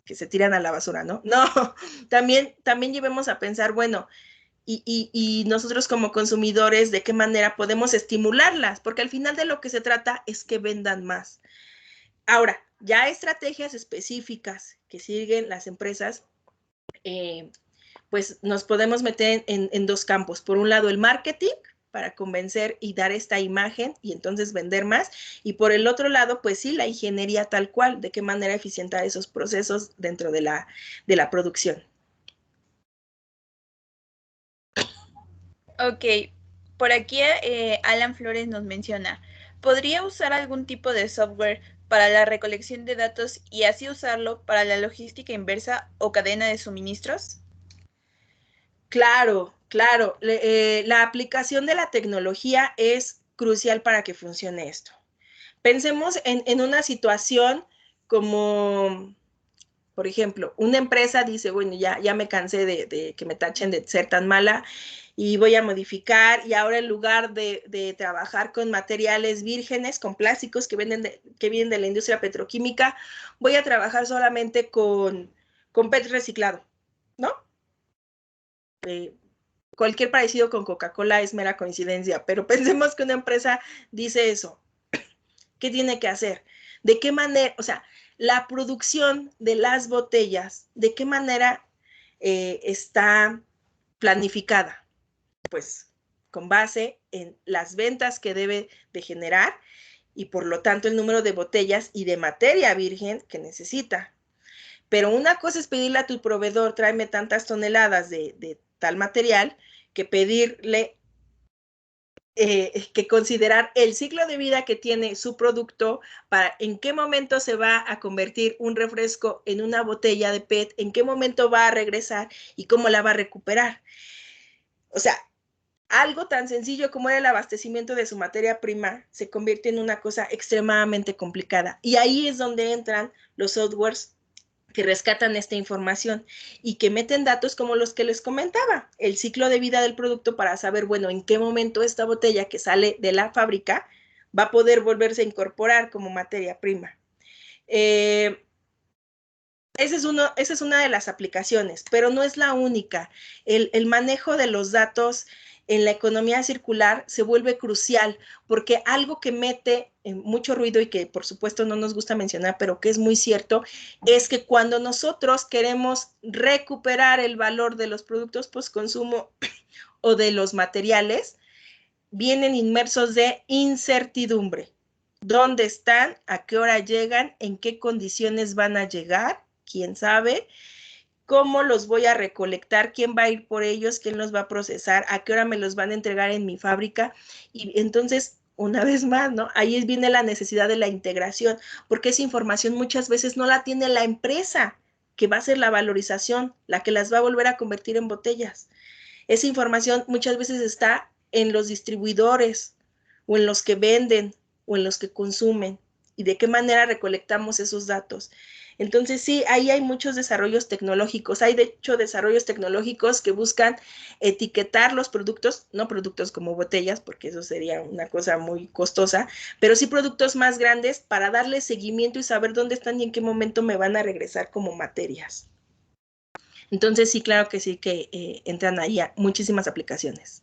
que se tiran a la basura, ¿no? No, también llevemos a pensar, bueno, y nosotros como consumidores, de qué manera podemos estimularlas, porque al final de lo que se trata es que vendan más. Ahora, ya estrategias específicas que siguen las empresas, pues nos podemos meter en dos campos. Por un lado, el marketing, para convencer y dar esta imagen y entonces vender más. Y por el otro lado, pues sí, la ingeniería tal cual, de qué manera eficientar esos procesos dentro de la producción. Ok, por aquí Alan Flores nos menciona, ¿podría usar algún tipo de software para la recolección de datos y así usarlo para la logística inversa o cadena de suministros? Claro, claro. La aplicación de la tecnología es crucial para que funcione esto. Pensemos en una situación como, por ejemplo, una empresa dice, bueno, ya me cansé de que me tachen de ser tan mala y voy a modificar, y ahora en lugar de trabajar con materiales vírgenes, con plásticos que vienen de la industria petroquímica, voy a trabajar solamente con PET reciclado, ¿no? Cualquier parecido con Coca-Cola es mera coincidencia, pero pensemos que una empresa dice eso. ¿Qué tiene que hacer? ¿De qué manera? O sea, la producción de las botellas, ¿de qué manera está planificada? Pues con base en las ventas que debe de generar y por lo tanto el número de botellas y de materia virgen que necesita. Pero una cosa es pedirle a tu proveedor, tráeme tantas toneladas de tal material, que pedirle que considerar el ciclo de vida que tiene su producto, para en qué momento se va a convertir un refresco en una botella de PET, en qué momento va a regresar y cómo la va a recuperar. O sea, algo tan sencillo como era el abastecimiento de su materia prima se convierte en una cosa extremadamente complicada. Y ahí es donde entran los softwares que rescatan esta información y que meten datos como los que les comentaba, el ciclo de vida del producto, para saber, bueno, en qué momento esta botella que sale de la fábrica va a poder volverse a incorporar como materia prima. Esa es una de las aplicaciones, pero no es la única. El manejo de los datos en la economía circular se vuelve crucial, porque algo que mete mucho ruido y que por supuesto no nos gusta mencionar, pero que es muy cierto, es que cuando nosotros queremos recuperar el valor de los productos postconsumo o de los materiales, vienen inmersos de incertidumbre. ¿Dónde están? ¿A qué hora llegan? ¿En qué condiciones van a llegar? ¿Quién sabe? ¿Cómo los voy a recolectar? ¿Quién va a ir por ellos? ¿Quién los va a procesar? ¿A qué hora me los van a entregar en mi fábrica? Y entonces, una vez más, ¿no? Ahí viene la necesidad de la integración, porque esa información muchas veces no la tiene la empresa, que va a ser la valorización, la que las va a volver a convertir en botellas. Esa información muchas veces está en los distribuidores, o en los que venden, o en los que consumen. ¿Y de qué manera recolectamos esos datos? Entonces sí, ahí hay muchos desarrollos tecnológicos. Hay de hecho desarrollos tecnológicos que buscan etiquetar los productos, no productos como botellas, porque eso sería una cosa muy costosa, pero sí productos más grandes para darle seguimiento y saber dónde están y en qué momento me van a regresar como materias. Entonces sí, claro que sí que entran ahí a muchísimas aplicaciones.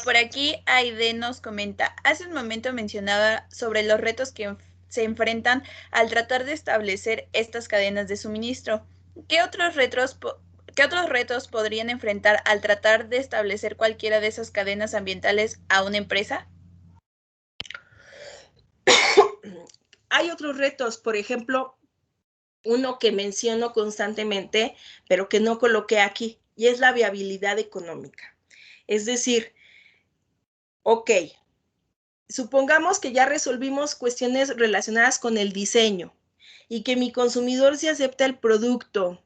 Por aquí Aide nos comenta, hace un momento mencionaba sobre los retos que se enfrentan al tratar de establecer estas cadenas de suministro. ¿Qué otros retos podrían enfrentar al tratar de establecer cualquiera de esas cadenas ambientales a una empresa? Hay otros retos, por ejemplo, uno que menciono constantemente, pero que no coloqué aquí, y es la viabilidad económica. Es decir, ok, supongamos que ya resolvimos cuestiones relacionadas con el diseño y que mi consumidor se acepta el producto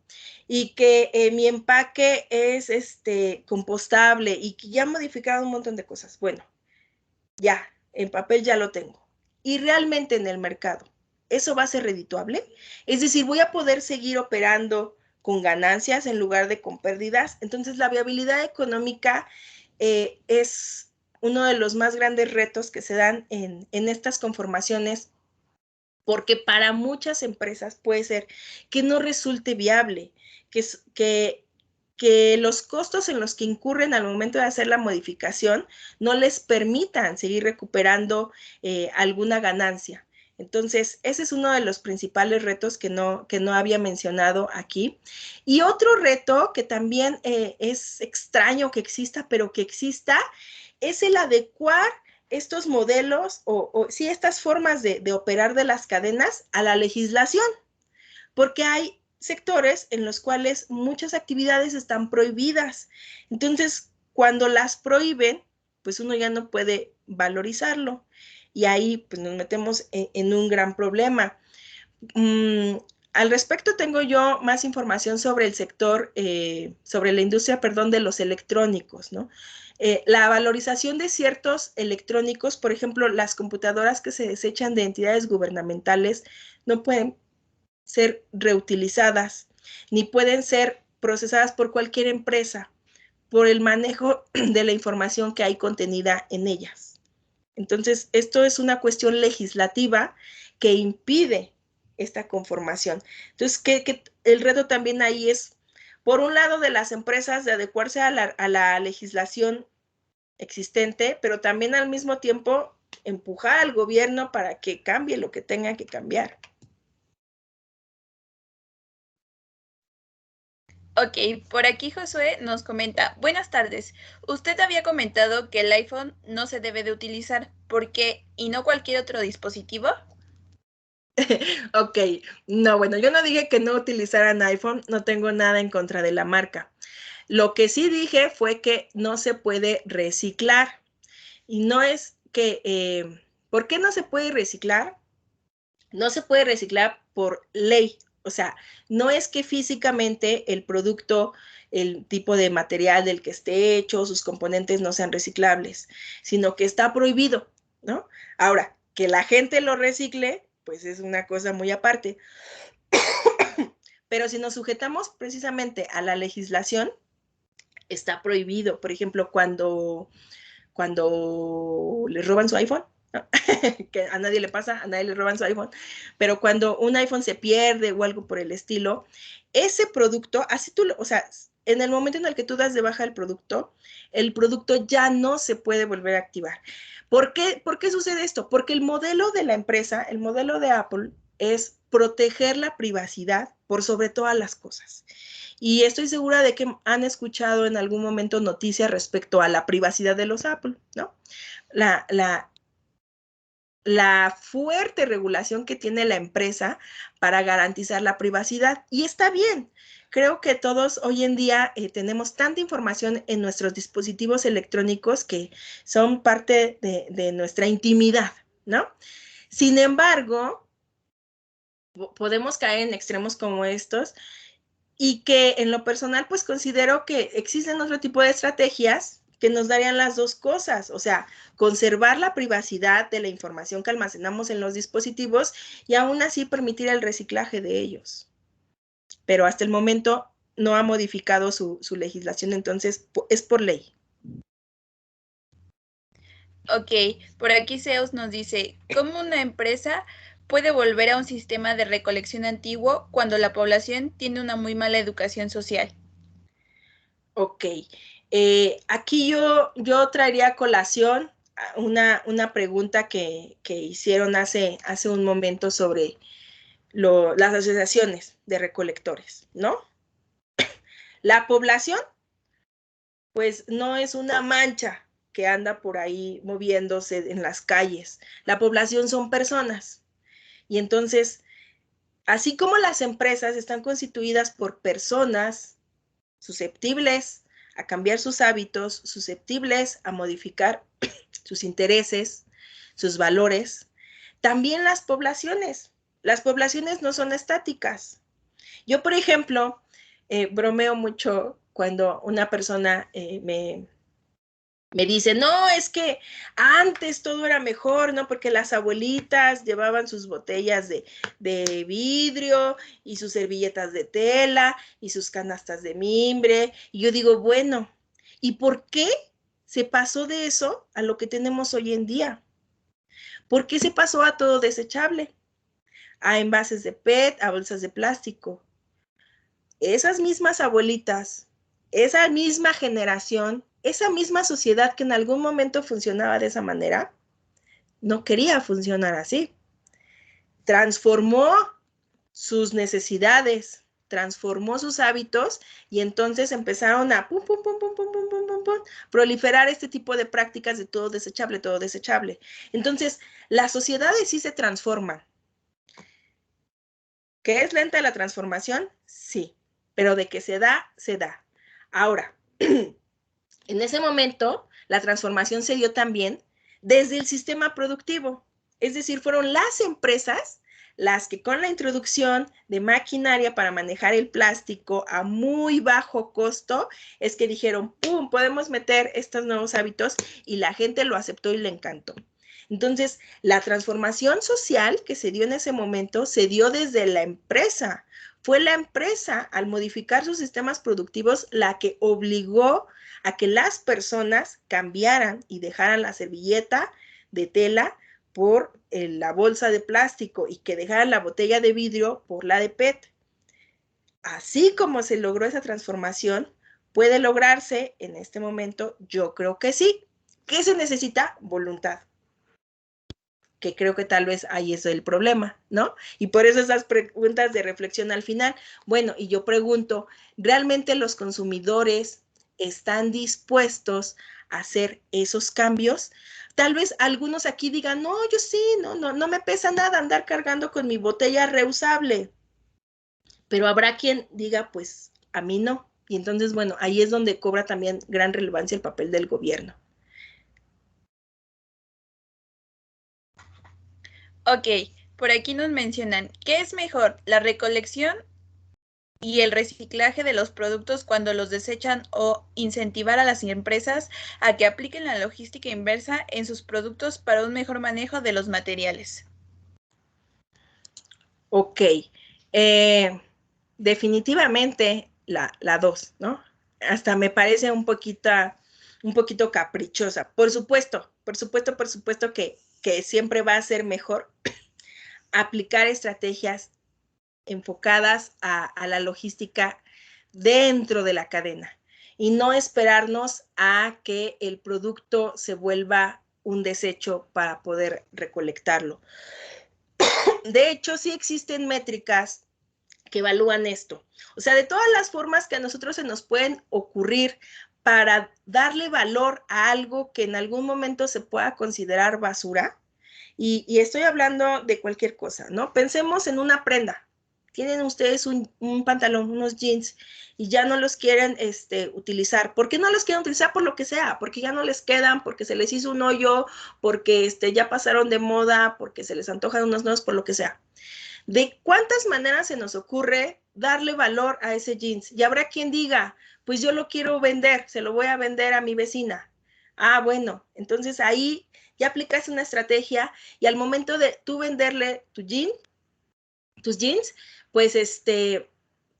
y que mi empaque es compostable y que ya modificaron un montón de cosas. Bueno, ya, en papel ya lo tengo. Y realmente en el mercado, ¿eso va a ser redituable? Es decir, voy a poder seguir operando con ganancias en lugar de con pérdidas. Entonces, la viabilidad económica es uno de los más grandes retos que se dan en estas conformaciones, porque para muchas empresas puede ser que no resulte viable, que los costos en los que incurren al momento de hacer la modificación no les permitan seguir recuperando alguna ganancia. Entonces, ese es uno de los principales retos que no había mencionado aquí. Y otro reto que también es extraño que exista, pero que exista, es el adecuar estos modelos sí, estas formas de operar de las cadenas a la legislación, porque hay sectores en los cuales muchas actividades están prohibidas. Entonces, cuando las prohíben, pues uno ya no puede valorizarlo y ahí pues nos metemos en un gran problema. Al respecto tengo yo más información sobre el sector, sobre la industria, perdón, de los electrónicos, ¿no? La valorización de ciertos electrónicos, por ejemplo, las computadoras que se desechan de entidades gubernamentales no pueden ser reutilizadas, ni pueden ser procesadas por cualquier empresa por el manejo de la información que hay contenida en ellas. Entonces, esto es una cuestión legislativa que impide esta conformación. Entonces, que el reto también ahí es, por un lado, de las empresas de adecuarse a la legislación existente, pero también al mismo tiempo empujar al gobierno para que cambie lo que tenga que cambiar. Ok, por aquí Josué nos comenta, buenas tardes, usted había comentado que el iPhone no se debe de utilizar, ¿por qué? ¿Y no cualquier otro dispositivo? Ok, no, bueno, yo no dije que no utilizaran iPhone, no tengo nada en contra de la marca. Lo que sí dije fue que no se puede reciclar. Y no es que, ¿por qué no se puede reciclar? No se puede reciclar por ley. O sea, no es que físicamente el producto, el tipo de material del que esté hecho, sus componentes no sean reciclables, sino que está prohibido, ¿no? Ahora, que la gente lo recicle, pues es una cosa muy aparte. Pero si nos sujetamos precisamente a la legislación, está prohibido. Por ejemplo, cuando les roban su iPhone, ¿no? Que a nadie le pasa, a nadie le roban su iPhone, pero cuando un iPhone se pierde o algo por el estilo, ese producto, así tú, o sea, en el momento en el que tú das de baja el producto ya no se puede volver a activar. ¿Por qué sucede esto? Porque el modelo de la empresa, el modelo de Apple, es proteger la privacidad por sobre todas las cosas. Y estoy segura de que han escuchado en algún momento noticias respecto a la privacidad de los Apple, ¿no? La fuerte regulación que tiene la empresa para garantizar la privacidad. Y está bien. Creo que todos hoy en día tenemos tanta información en nuestros dispositivos electrónicos que son parte de nuestra intimidad, ¿no? Sin embargo, podemos caer en extremos como estos y que en lo personal pues considero que existen otro tipo de estrategias que nos darían las dos cosas, o sea, conservar la privacidad de la información que almacenamos en los dispositivos y aún así permitir el reciclaje de ellos. Pero hasta el momento no ha modificado su legislación, entonces es por ley. Ok, por aquí Zeus nos dice, ¿cómo una empresa puede volver a un sistema de recolección antiguo cuando la población tiene una muy mala educación social? Ok, aquí yo traería a colación una pregunta que hicieron hace un momento sobre las asociaciones de recolectores, ¿no? La población, pues no es una mancha que anda por ahí moviéndose en las calles. La población son personas. Y entonces, así como las empresas están constituidas por personas susceptibles a cambiar sus hábitos, susceptibles a modificar sus intereses, sus valores, también las poblaciones no son estáticas. Yo, por ejemplo, bromeo mucho cuando una persona me dice, no, es que antes todo era mejor, ¿no? Porque las abuelitas llevaban sus botellas de vidrio y sus servilletas de tela y sus canastas de mimbre. Y yo digo, bueno, ¿y por qué se pasó de eso a lo que tenemos hoy en día? ¿Por qué se pasó a todo desechable? A envases de PET, a bolsas de plástico. Esas mismas abuelitas, esa misma generación, esa misma sociedad que en algún momento funcionaba de esa manera, no quería funcionar así. Transformó sus necesidades, transformó sus hábitos y entonces empezaron a proliferar este tipo de prácticas de todo desechable, todo desechable. Entonces, las sociedades sí se transforman. ¿Que es lenta la transformación? Sí, pero de que se da, se da. Ahora, en ese momento, la transformación se dio también desde el sistema productivo. Es decir, fueron las empresas las que con la introducción de maquinaria para manejar el plástico a muy bajo costo, es que dijeron, ¡pum!, podemos meter estos nuevos hábitos y la gente lo aceptó y le encantó. Entonces, la transformación social que se dio en ese momento se dio desde la empresa. Fue la empresa, al modificar sus sistemas productivos, la que obligó a que las personas cambiaran y dejaran la servilleta de tela por la bolsa de plástico y que dejaran la botella de vidrio por la de PET. Así como se logró esa transformación, puede lograrse en este momento, yo creo que sí. ¿Qué se necesita? Voluntad. Que creo que tal vez ahí es el problema, ¿no? Y por eso esas preguntas de reflexión al final. Bueno, y yo pregunto, ¿realmente los consumidores están dispuestos a hacer esos cambios? Tal vez algunos aquí digan, no, yo sí, no me pesa nada andar cargando con mi botella reusable. Pero habrá quien diga, pues, a mí no. Y entonces, bueno, ahí es donde cobra también gran relevancia el papel del gobierno. Ok, por aquí nos mencionan, ¿qué es mejor, la recolección y el reciclaje de los productos cuando los desechan o incentivar a las empresas a que apliquen la logística inversa en sus productos para un mejor manejo de los materiales? Ok, definitivamente la 2, ¿no? Hasta me parece un poquito caprichosa. Por supuesto que siempre va a ser mejor aplicar estrategias enfocadas a la logística dentro de la cadena y no esperarnos a que el producto se vuelva un desecho para poder recolectarlo. De hecho, sí existen métricas que evalúan esto. O sea, de todas las formas que a nosotros se nos pueden ocurrir para darle valor a algo que en algún momento se pueda considerar basura, y estoy hablando de cualquier cosa, ¿no? Pensemos en una prenda. Tienen ustedes un pantalón, unos jeans, y ya no los quieren utilizar. ¿Por qué no los quieren utilizar? Por lo que sea, porque ya no les quedan, porque se les hizo un hoyo, porque ya pasaron de moda, porque se les antojan unos nuevos, por lo que sea. ¿De cuántas maneras se nos ocurre darle valor a ese jeans? Y habrá quien diga, pues yo lo quiero vender, se lo voy a vender a mi vecina. Ah, bueno, entonces ahí ya aplicas una estrategia y al momento de tú venderle tus jeans, pues ¿qué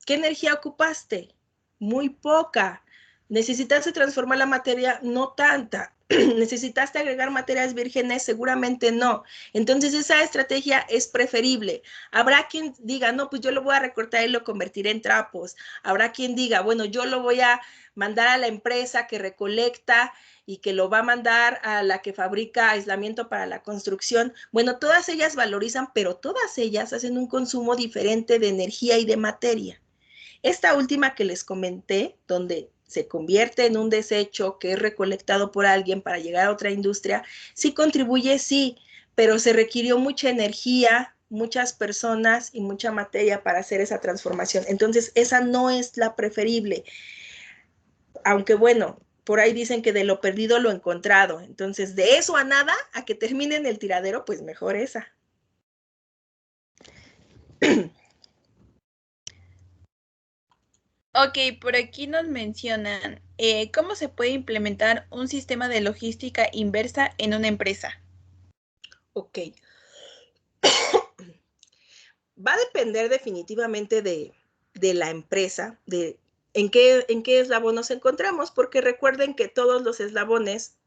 energía ocupaste? Muy poca. ¿Necesitaste transformar la materia? No tanta. ¿Necesitaste agregar materias vírgenes? Seguramente no. Entonces esa estrategia es preferible. Habrá quien diga, no, pues yo lo voy a recortar y lo convertiré en trapos. Habrá quien diga, bueno, yo lo voy a mandar a la empresa que recolecta y que lo va a mandar a la que fabrica aislamiento para la construcción. Bueno, todas ellas valorizan, pero todas ellas hacen un consumo diferente de energía y de materia. Esta última que les comenté, donde se convierte en un desecho que es recolectado por alguien para llegar a otra industria, sí contribuye, sí, pero se requirió mucha energía, muchas personas y mucha materia para hacer esa transformación. Entonces, esa no es la preferible. Aunque bueno, por ahí dicen que de lo perdido lo encontrado. Entonces, de eso a nada, a que termine en el tiradero, pues mejor esa. Ok, por aquí nos mencionan, ¿cómo se puede implementar un sistema de logística inversa en una empresa? Ok. Va a depender definitivamente de la empresa, de en qué eslabón nos encontramos, porque recuerden que todos los eslabones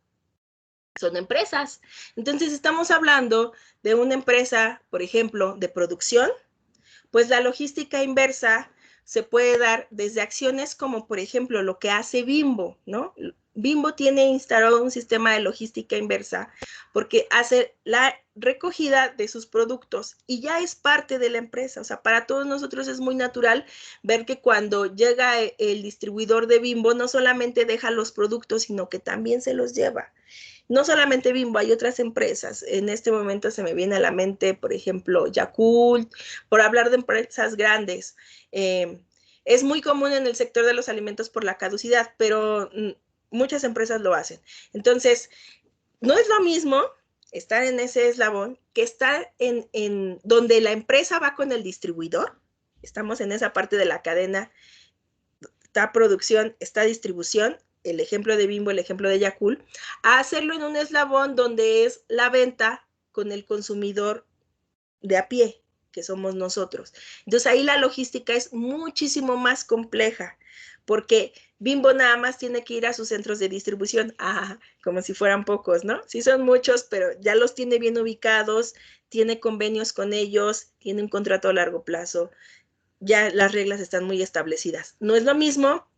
son empresas. Entonces estamos hablando de una empresa, por ejemplo, de producción, pues la logística inversa se puede dar desde acciones como, por ejemplo, lo que hace Bimbo, ¿no? Bimbo tiene instalado un sistema de logística inversa porque hace la recogida de sus productos y ya es parte de la empresa. O sea, para todos nosotros es muy natural ver que cuando llega el distribuidor de Bimbo no solamente deja los productos, sino que también se los lleva. No solamente Bimbo, hay otras empresas. En este momento se me viene a la mente, por ejemplo, Yakult, por hablar de empresas grandes. Es muy común en el sector de los alimentos por la caducidad, pero muchas empresas lo hacen. Entonces, no es lo mismo estar en ese eslabón que estar en donde la empresa va con el distribuidor. Estamos en esa parte de la cadena, está producción, está distribución, el ejemplo de Bimbo, el ejemplo de Yakult, a hacerlo en un eslabón donde es la venta con el consumidor de a pie, que somos nosotros. Entonces ahí la logística es muchísimo más compleja, porque Bimbo nada más tiene que ir a sus centros de distribución, como si fueran pocos, ¿no? Sí son muchos, pero ya los tiene bien ubicados, tiene convenios con ellos, tiene un contrato a largo plazo, ya las reglas están muy establecidas. No es lo mismo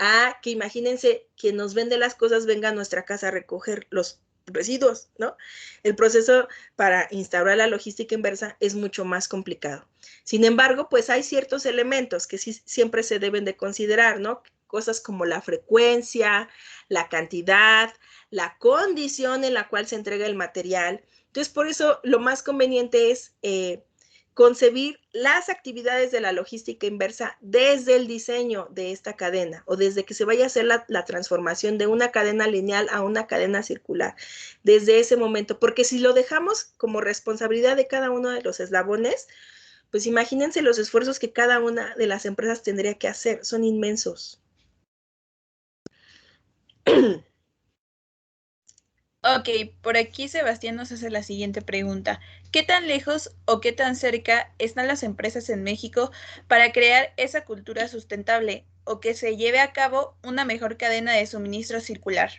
a que imagínense quien nos vende las cosas venga a nuestra casa a recoger los residuos, ¿no? El proceso para instaurar la logística inversa es mucho más complicado. Sin embargo, pues hay ciertos elementos que sí siempre se deben de considerar, ¿no? Cosas como la frecuencia, la cantidad, la condición en la cual se entrega el material. Entonces, por eso lo más conveniente es concebir las actividades de la logística inversa desde el diseño de esta cadena o desde que se vaya a hacer la transformación de una cadena lineal a una cadena circular, desde ese momento, porque si lo dejamos como responsabilidad de cada uno de los eslabones, pues imagínense los esfuerzos que cada una de las empresas tendría que hacer, son inmensos. Ok, por aquí Sebastián nos hace la siguiente pregunta. ¿Qué tan lejos o qué tan cerca están las empresas en México para crear esa cultura sustentable o que se lleve a cabo una mejor cadena de suministro circular?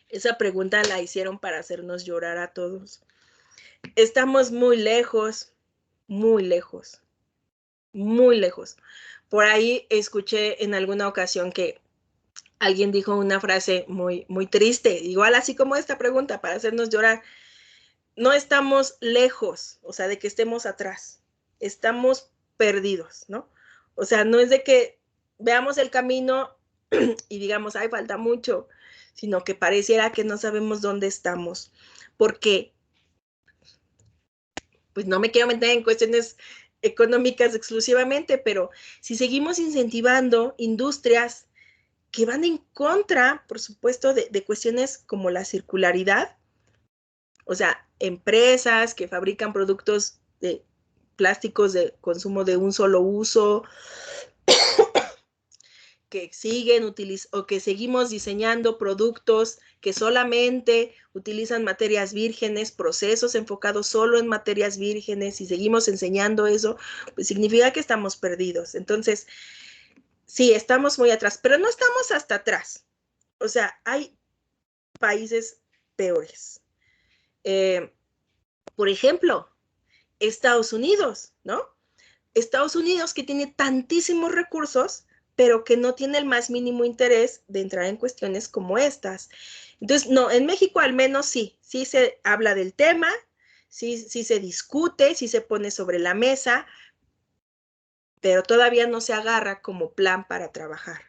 Esa pregunta la hicieron para hacernos llorar a todos. Estamos muy lejos, muy lejos, muy lejos. Por ahí escuché en alguna ocasión que alguien dijo una frase muy, muy triste, igual así como esta pregunta, para hacernos llorar. No estamos lejos, o sea, de que estemos atrás, estamos perdidos, ¿no? O sea, no es de que veamos el camino y digamos, ay, falta mucho, sino que pareciera que no sabemos dónde estamos, porque, pues no me quiero meter en cuestiones económicas exclusivamente, pero si seguimos incentivando industrias que van en contra, por supuesto, de cuestiones como la circularidad, o sea, empresas que fabrican productos de plásticos de consumo de un solo uso, que o que seguimos diseñando productos que solamente utilizan materias vírgenes, procesos enfocados solo en materias vírgenes, y seguimos enseñando eso, pues significa que estamos perdidos. Entonces, sí, estamos muy atrás, pero no estamos hasta atrás. O sea, hay países peores. Por ejemplo, Estados Unidos, ¿no? Estados Unidos, que tiene tantísimos recursos, pero que no tiene el más mínimo interés de entrar en cuestiones como estas. Entonces, no, en México al menos sí se habla del tema, sí se discute, sí se pone sobre la mesa, pero todavía no se agarra como plan para trabajar.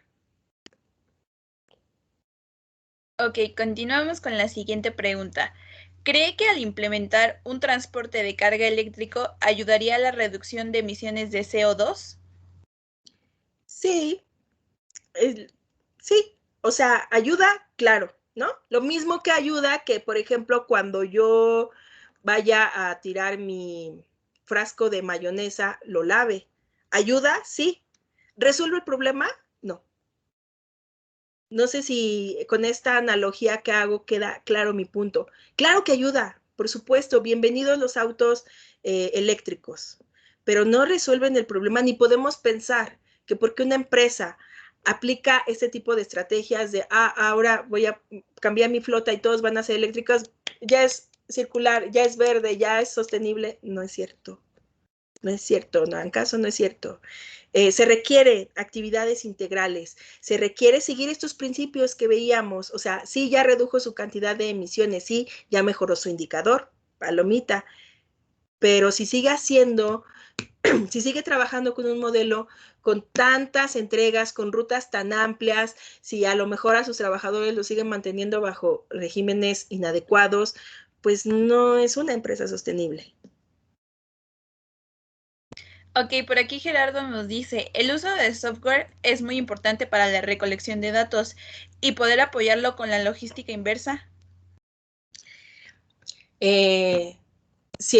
Ok, continuamos con la siguiente pregunta. ¿Cree que al implementar un transporte de carga eléctrico ayudaría a la reducción de emisiones de CO2? Sí, sí, o sea, ayuda, claro, ¿no? Lo mismo que ayuda que, por ejemplo, cuando yo vaya a tirar mi frasco de mayonesa, lo lave. ¿Ayuda? Sí. ¿Resuelve el problema? No. No sé si con esta analogía que hago queda claro mi punto. Claro que ayuda, por supuesto, bienvenidos los autos eléctricos, pero no resuelven el problema, ni podemos pensar que porque una empresa aplica este tipo de estrategias de, ahora voy a cambiar mi flota y todos van a ser eléctricos, ya es circular, ya es verde, ya es sostenible. No es cierto. No es cierto, no, en caso no es cierto. Se requiere actividades integrales, se requiere seguir estos principios que veíamos, o sea, sí, ya redujo su cantidad de emisiones, sí, ya mejoró su indicador, palomita, pero si sigue haciendo, si sigue trabajando con un modelo con tantas entregas, con rutas tan amplias, si a lo mejor a sus trabajadores los siguen manteniendo bajo regímenes inadecuados, pues no es una empresa sostenible. Ok, por aquí Gerardo nos dice, el uso de software es muy importante para la recolección de datos y poder apoyarlo con la logística inversa. Si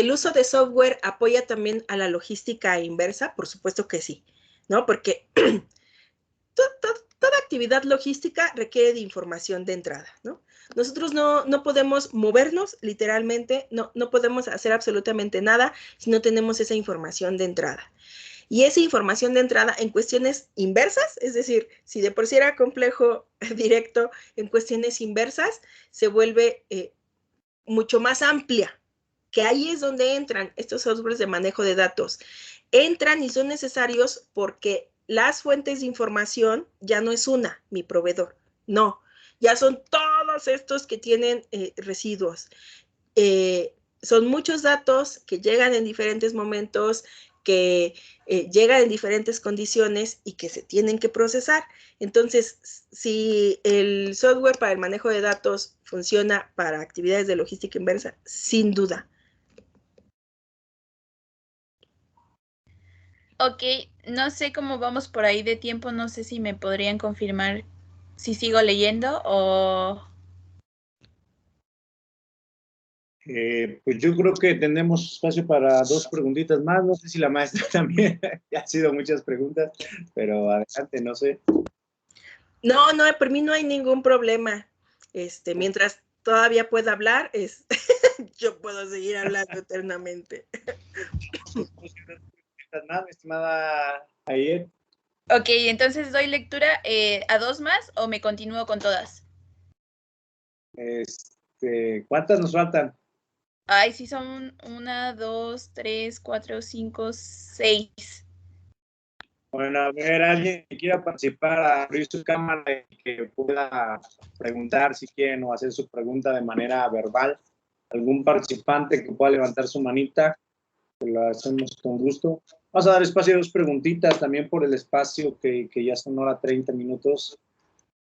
el uso de software apoya también a la logística inversa, por supuesto que sí, ¿no? Porque toda actividad logística requiere de información de entrada, ¿no? Nosotros no podemos movernos literalmente, no podemos hacer absolutamente nada si no tenemos esa información de entrada. Y esa información de entrada en cuestiones inversas, es decir, si de por sí era complejo directo, en cuestiones inversas se vuelve mucho más amplia, que ahí es donde entran estos softwares de manejo de datos. Entran y son necesarios porque las fuentes de información ya no es una, mi proveedor, no, ya son todos estos que tienen residuos. Son muchos datos que llegan en diferentes momentos, que llegan en diferentes condiciones y que se tienen que procesar. Entonces, si el software para el manejo de datos funciona para actividades de logística inversa, sin duda. Ok, no sé cómo vamos por ahí de tiempo, no sé si me podrían confirmar si sigo leyendo o... Pues yo creo que tenemos espacio para 2 preguntitas más. No sé si la maestra también, ya han sido muchas preguntas, pero adelante, no sé. No, por mí no hay ningún problema. Mientras todavía pueda hablar, yo puedo seguir hablando eternamente. Más, mi estimada Ayet. Ok, entonces doy lectura a 2 más o me continúo con todas. ¿Cuántas nos faltan? Ay, sí, son 1, 2, 3, 4, 5, 6. Bueno, a ver, alguien que quiera participar, abrir su cámara y que pueda preguntar si quieren o hacer su pregunta de manera verbal. Algún participante que pueda levantar su manita, que lo hacemos con gusto. Vamos a dar espacio a 2 preguntitas también por el espacio que ya son ahora 30 minutos.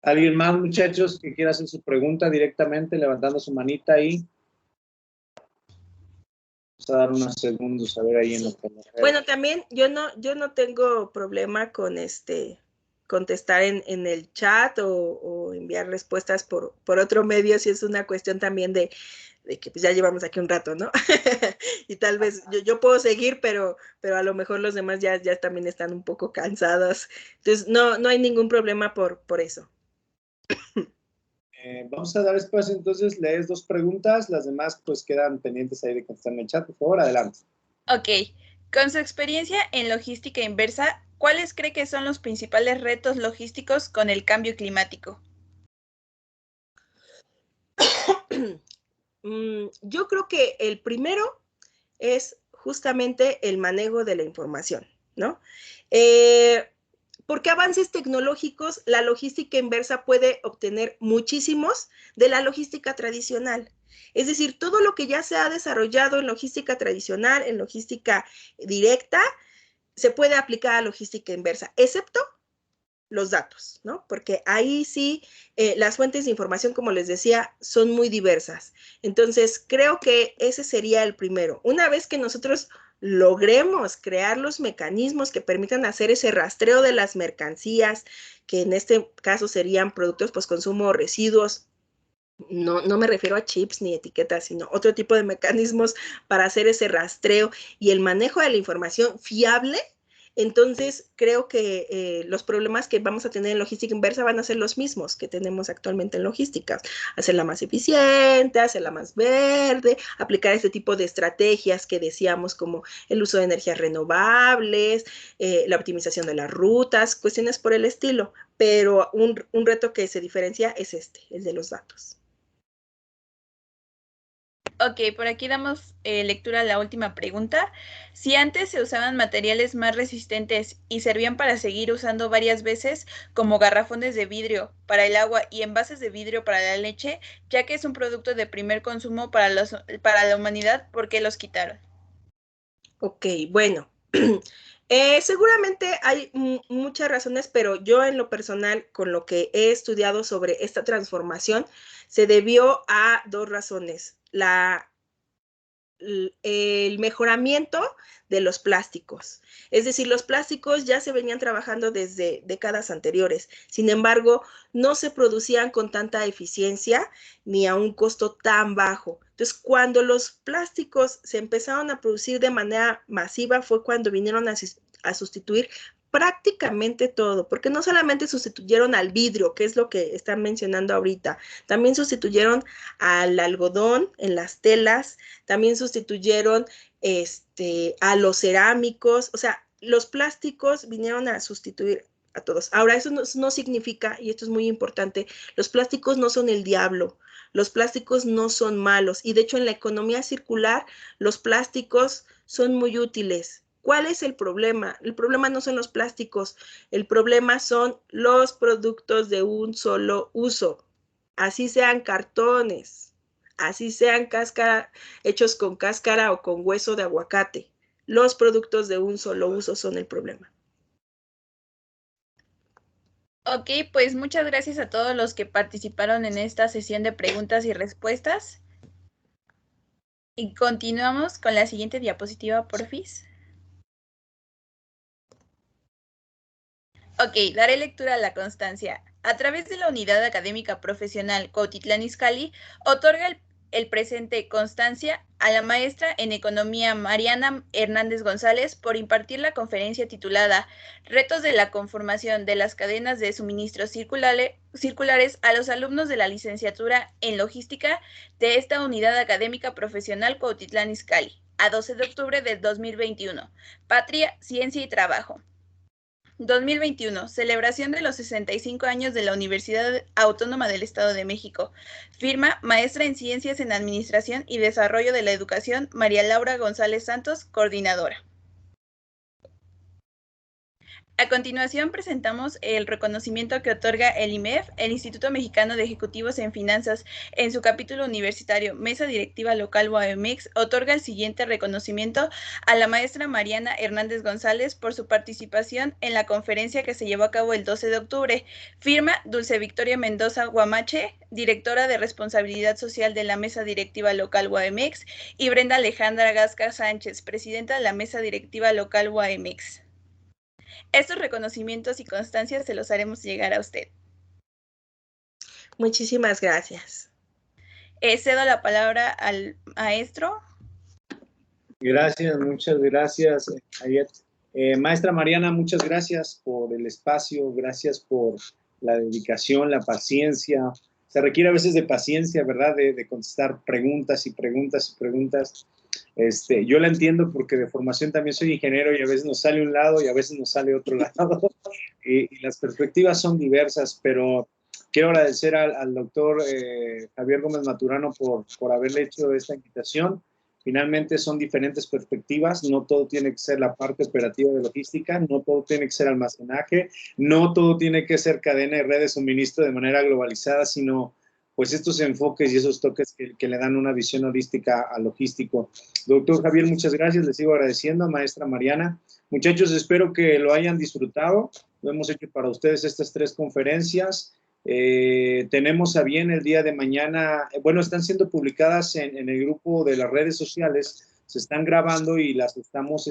¿Alguien más, muchachos, que quiera hacer su pregunta directamente levantando su manita ahí? Vamos a dar unos segundos a ver ahí en la pantalla. Bueno, también yo no tengo problema con contestar en el chat o enviar respuestas por otro medio, si es una cuestión también de de que pues ya llevamos aquí un rato, ¿no? Y tal vez yo puedo seguir, pero a lo mejor los demás ya también están un poco cansados. Entonces, no hay ningún problema por eso. Vamos a dar espacio, entonces lees 2 preguntas, las demás pues quedan pendientes ahí de contestar en el chat, por favor, adelante. Ok, con su experiencia en logística inversa, ¿cuáles cree que son los principales retos logísticos con el cambio climático? Yo creo que el primero es justamente el manejo de la información, ¿no? Porque avances tecnológicos, la logística inversa puede obtener muchísimos de la logística tradicional. Es decir, todo lo que ya se ha desarrollado en logística tradicional, en logística directa, se puede aplicar a logística inversa, excepto los datos, ¿no? Porque ahí sí, las fuentes de información, como les decía, son muy diversas. Entonces, creo que ese sería el primero. Una vez que nosotros logremos crear los mecanismos que permitan hacer ese rastreo de las mercancías, que en este caso serían productos post-consumo, residuos, no me refiero a chips ni etiquetas, sino otro tipo de mecanismos para hacer ese rastreo y el manejo de la información fiable. Entonces, creo que los problemas que vamos a tener en logística inversa van a ser los mismos que tenemos actualmente en logística. Hacerla más eficiente, hacerla más verde, aplicar este tipo de estrategias que decíamos como el uso de energías renovables, la optimización de las rutas, cuestiones por el estilo. Pero un reto que se diferencia es el de los datos. Ok, por aquí damos lectura a la última pregunta. Si antes se usaban materiales más resistentes y servían para seguir usando varias veces, como garrafones de vidrio para el agua y envases de vidrio para la leche, ya que es un producto de primer consumo para la humanidad, ¿por qué los quitaron? Ok, bueno. Seguramente hay muchas razones, pero yo en lo personal, con lo que he estudiado sobre esta transformación, se debió a 2 razones. El mejoramiento de los plásticos. Es decir, los plásticos ya se venían trabajando desde décadas anteriores. Sin embargo, no se producían con tanta eficiencia ni a un costo tan bajo. Entonces, cuando los plásticos se empezaron a producir de manera masiva, fue cuando vinieron a sustituir prácticamente todo, porque no solamente sustituyeron al vidrio, que es lo que están mencionando ahorita, también sustituyeron al algodón en las telas, también sustituyeron a los cerámicos, o sea, los plásticos vinieron a sustituir a todos. Ahora, eso no significa, y esto es muy importante, los plásticos no son el diablo, los plásticos no son malos, y de hecho en la economía circular los plásticos son muy útiles. ¿Cuál es el problema? El problema no son los plásticos, el problema son los productos de un solo uso, así sean cartones, así sean cáscara, hechos con cáscara o con hueso de aguacate. Los productos de un solo uso son el problema. Ok, pues muchas gracias a todos los que participaron en esta sesión de preguntas y respuestas. Y continuamos con la siguiente diapositiva, porfis. Ok, daré lectura a la constancia. A través de la Unidad Académica Profesional Cuautitlán Izcalli, otorga el presente constancia a la maestra en Economía Mariana Hernández González por impartir la conferencia titulada Retos de la conformación de las cadenas de suministros circulares a los alumnos de la licenciatura en Logística de esta Unidad Académica Profesional Cuautitlán Izcalli, a 12 de octubre del 2021. Patria, Ciencia y Trabajo. 2021, celebración de los 65 años de la Universidad Autónoma del Estado de México. Firma, maestra en Ciencias en Administración y Desarrollo de la Educación, María Laura González Santos, coordinadora. A continuación presentamos el reconocimiento que otorga el IMEF, el Instituto Mexicano de Ejecutivos en Finanzas, en su capítulo universitario Mesa Directiva Local UAMX, otorga el siguiente reconocimiento a la maestra Mariana Hernández González por su participación en la conferencia que se llevó a cabo el 12 de octubre. Firma Dulce Victoria Mendoza Guamache, directora de Responsabilidad Social de la Mesa Directiva Local UAMX, y Brenda Alejandra Gasca Sánchez, presidenta de la Mesa Directiva Local UAMX. Estos reconocimientos y constancias se los haremos llegar a usted. Muchísimas gracias. Cedo la palabra al maestro. Gracias, muchas gracias, Ayet. Maestra Mariana, muchas gracias por el espacio, gracias por la dedicación, la paciencia. Se requiere a veces de paciencia, ¿verdad? De contestar preguntas y preguntas y preguntas. Yo la entiendo porque de formación también soy ingeniero y a veces nos sale un lado y a veces nos sale otro lado. Y las perspectivas son diversas, pero quiero agradecer al doctor Javier Gómez Maturano por haberle hecho esta invitación. Finalmente son diferentes perspectivas, no todo tiene que ser la parte operativa de logística, no todo tiene que ser almacenaje, no todo tiene que ser cadena de redes de suministro de manera globalizada, sino pues estos enfoques y esos toques que le dan una visión holística al logístico. Doctor Javier, muchas gracias, les sigo agradeciendo, maestra Mariana. Muchachos, espero que lo hayan disfrutado, lo hemos hecho para ustedes estas 3 conferencias. Tenemos a bien el día de mañana, bueno, están siendo publicadas en el grupo de las redes sociales, se están grabando y las estamos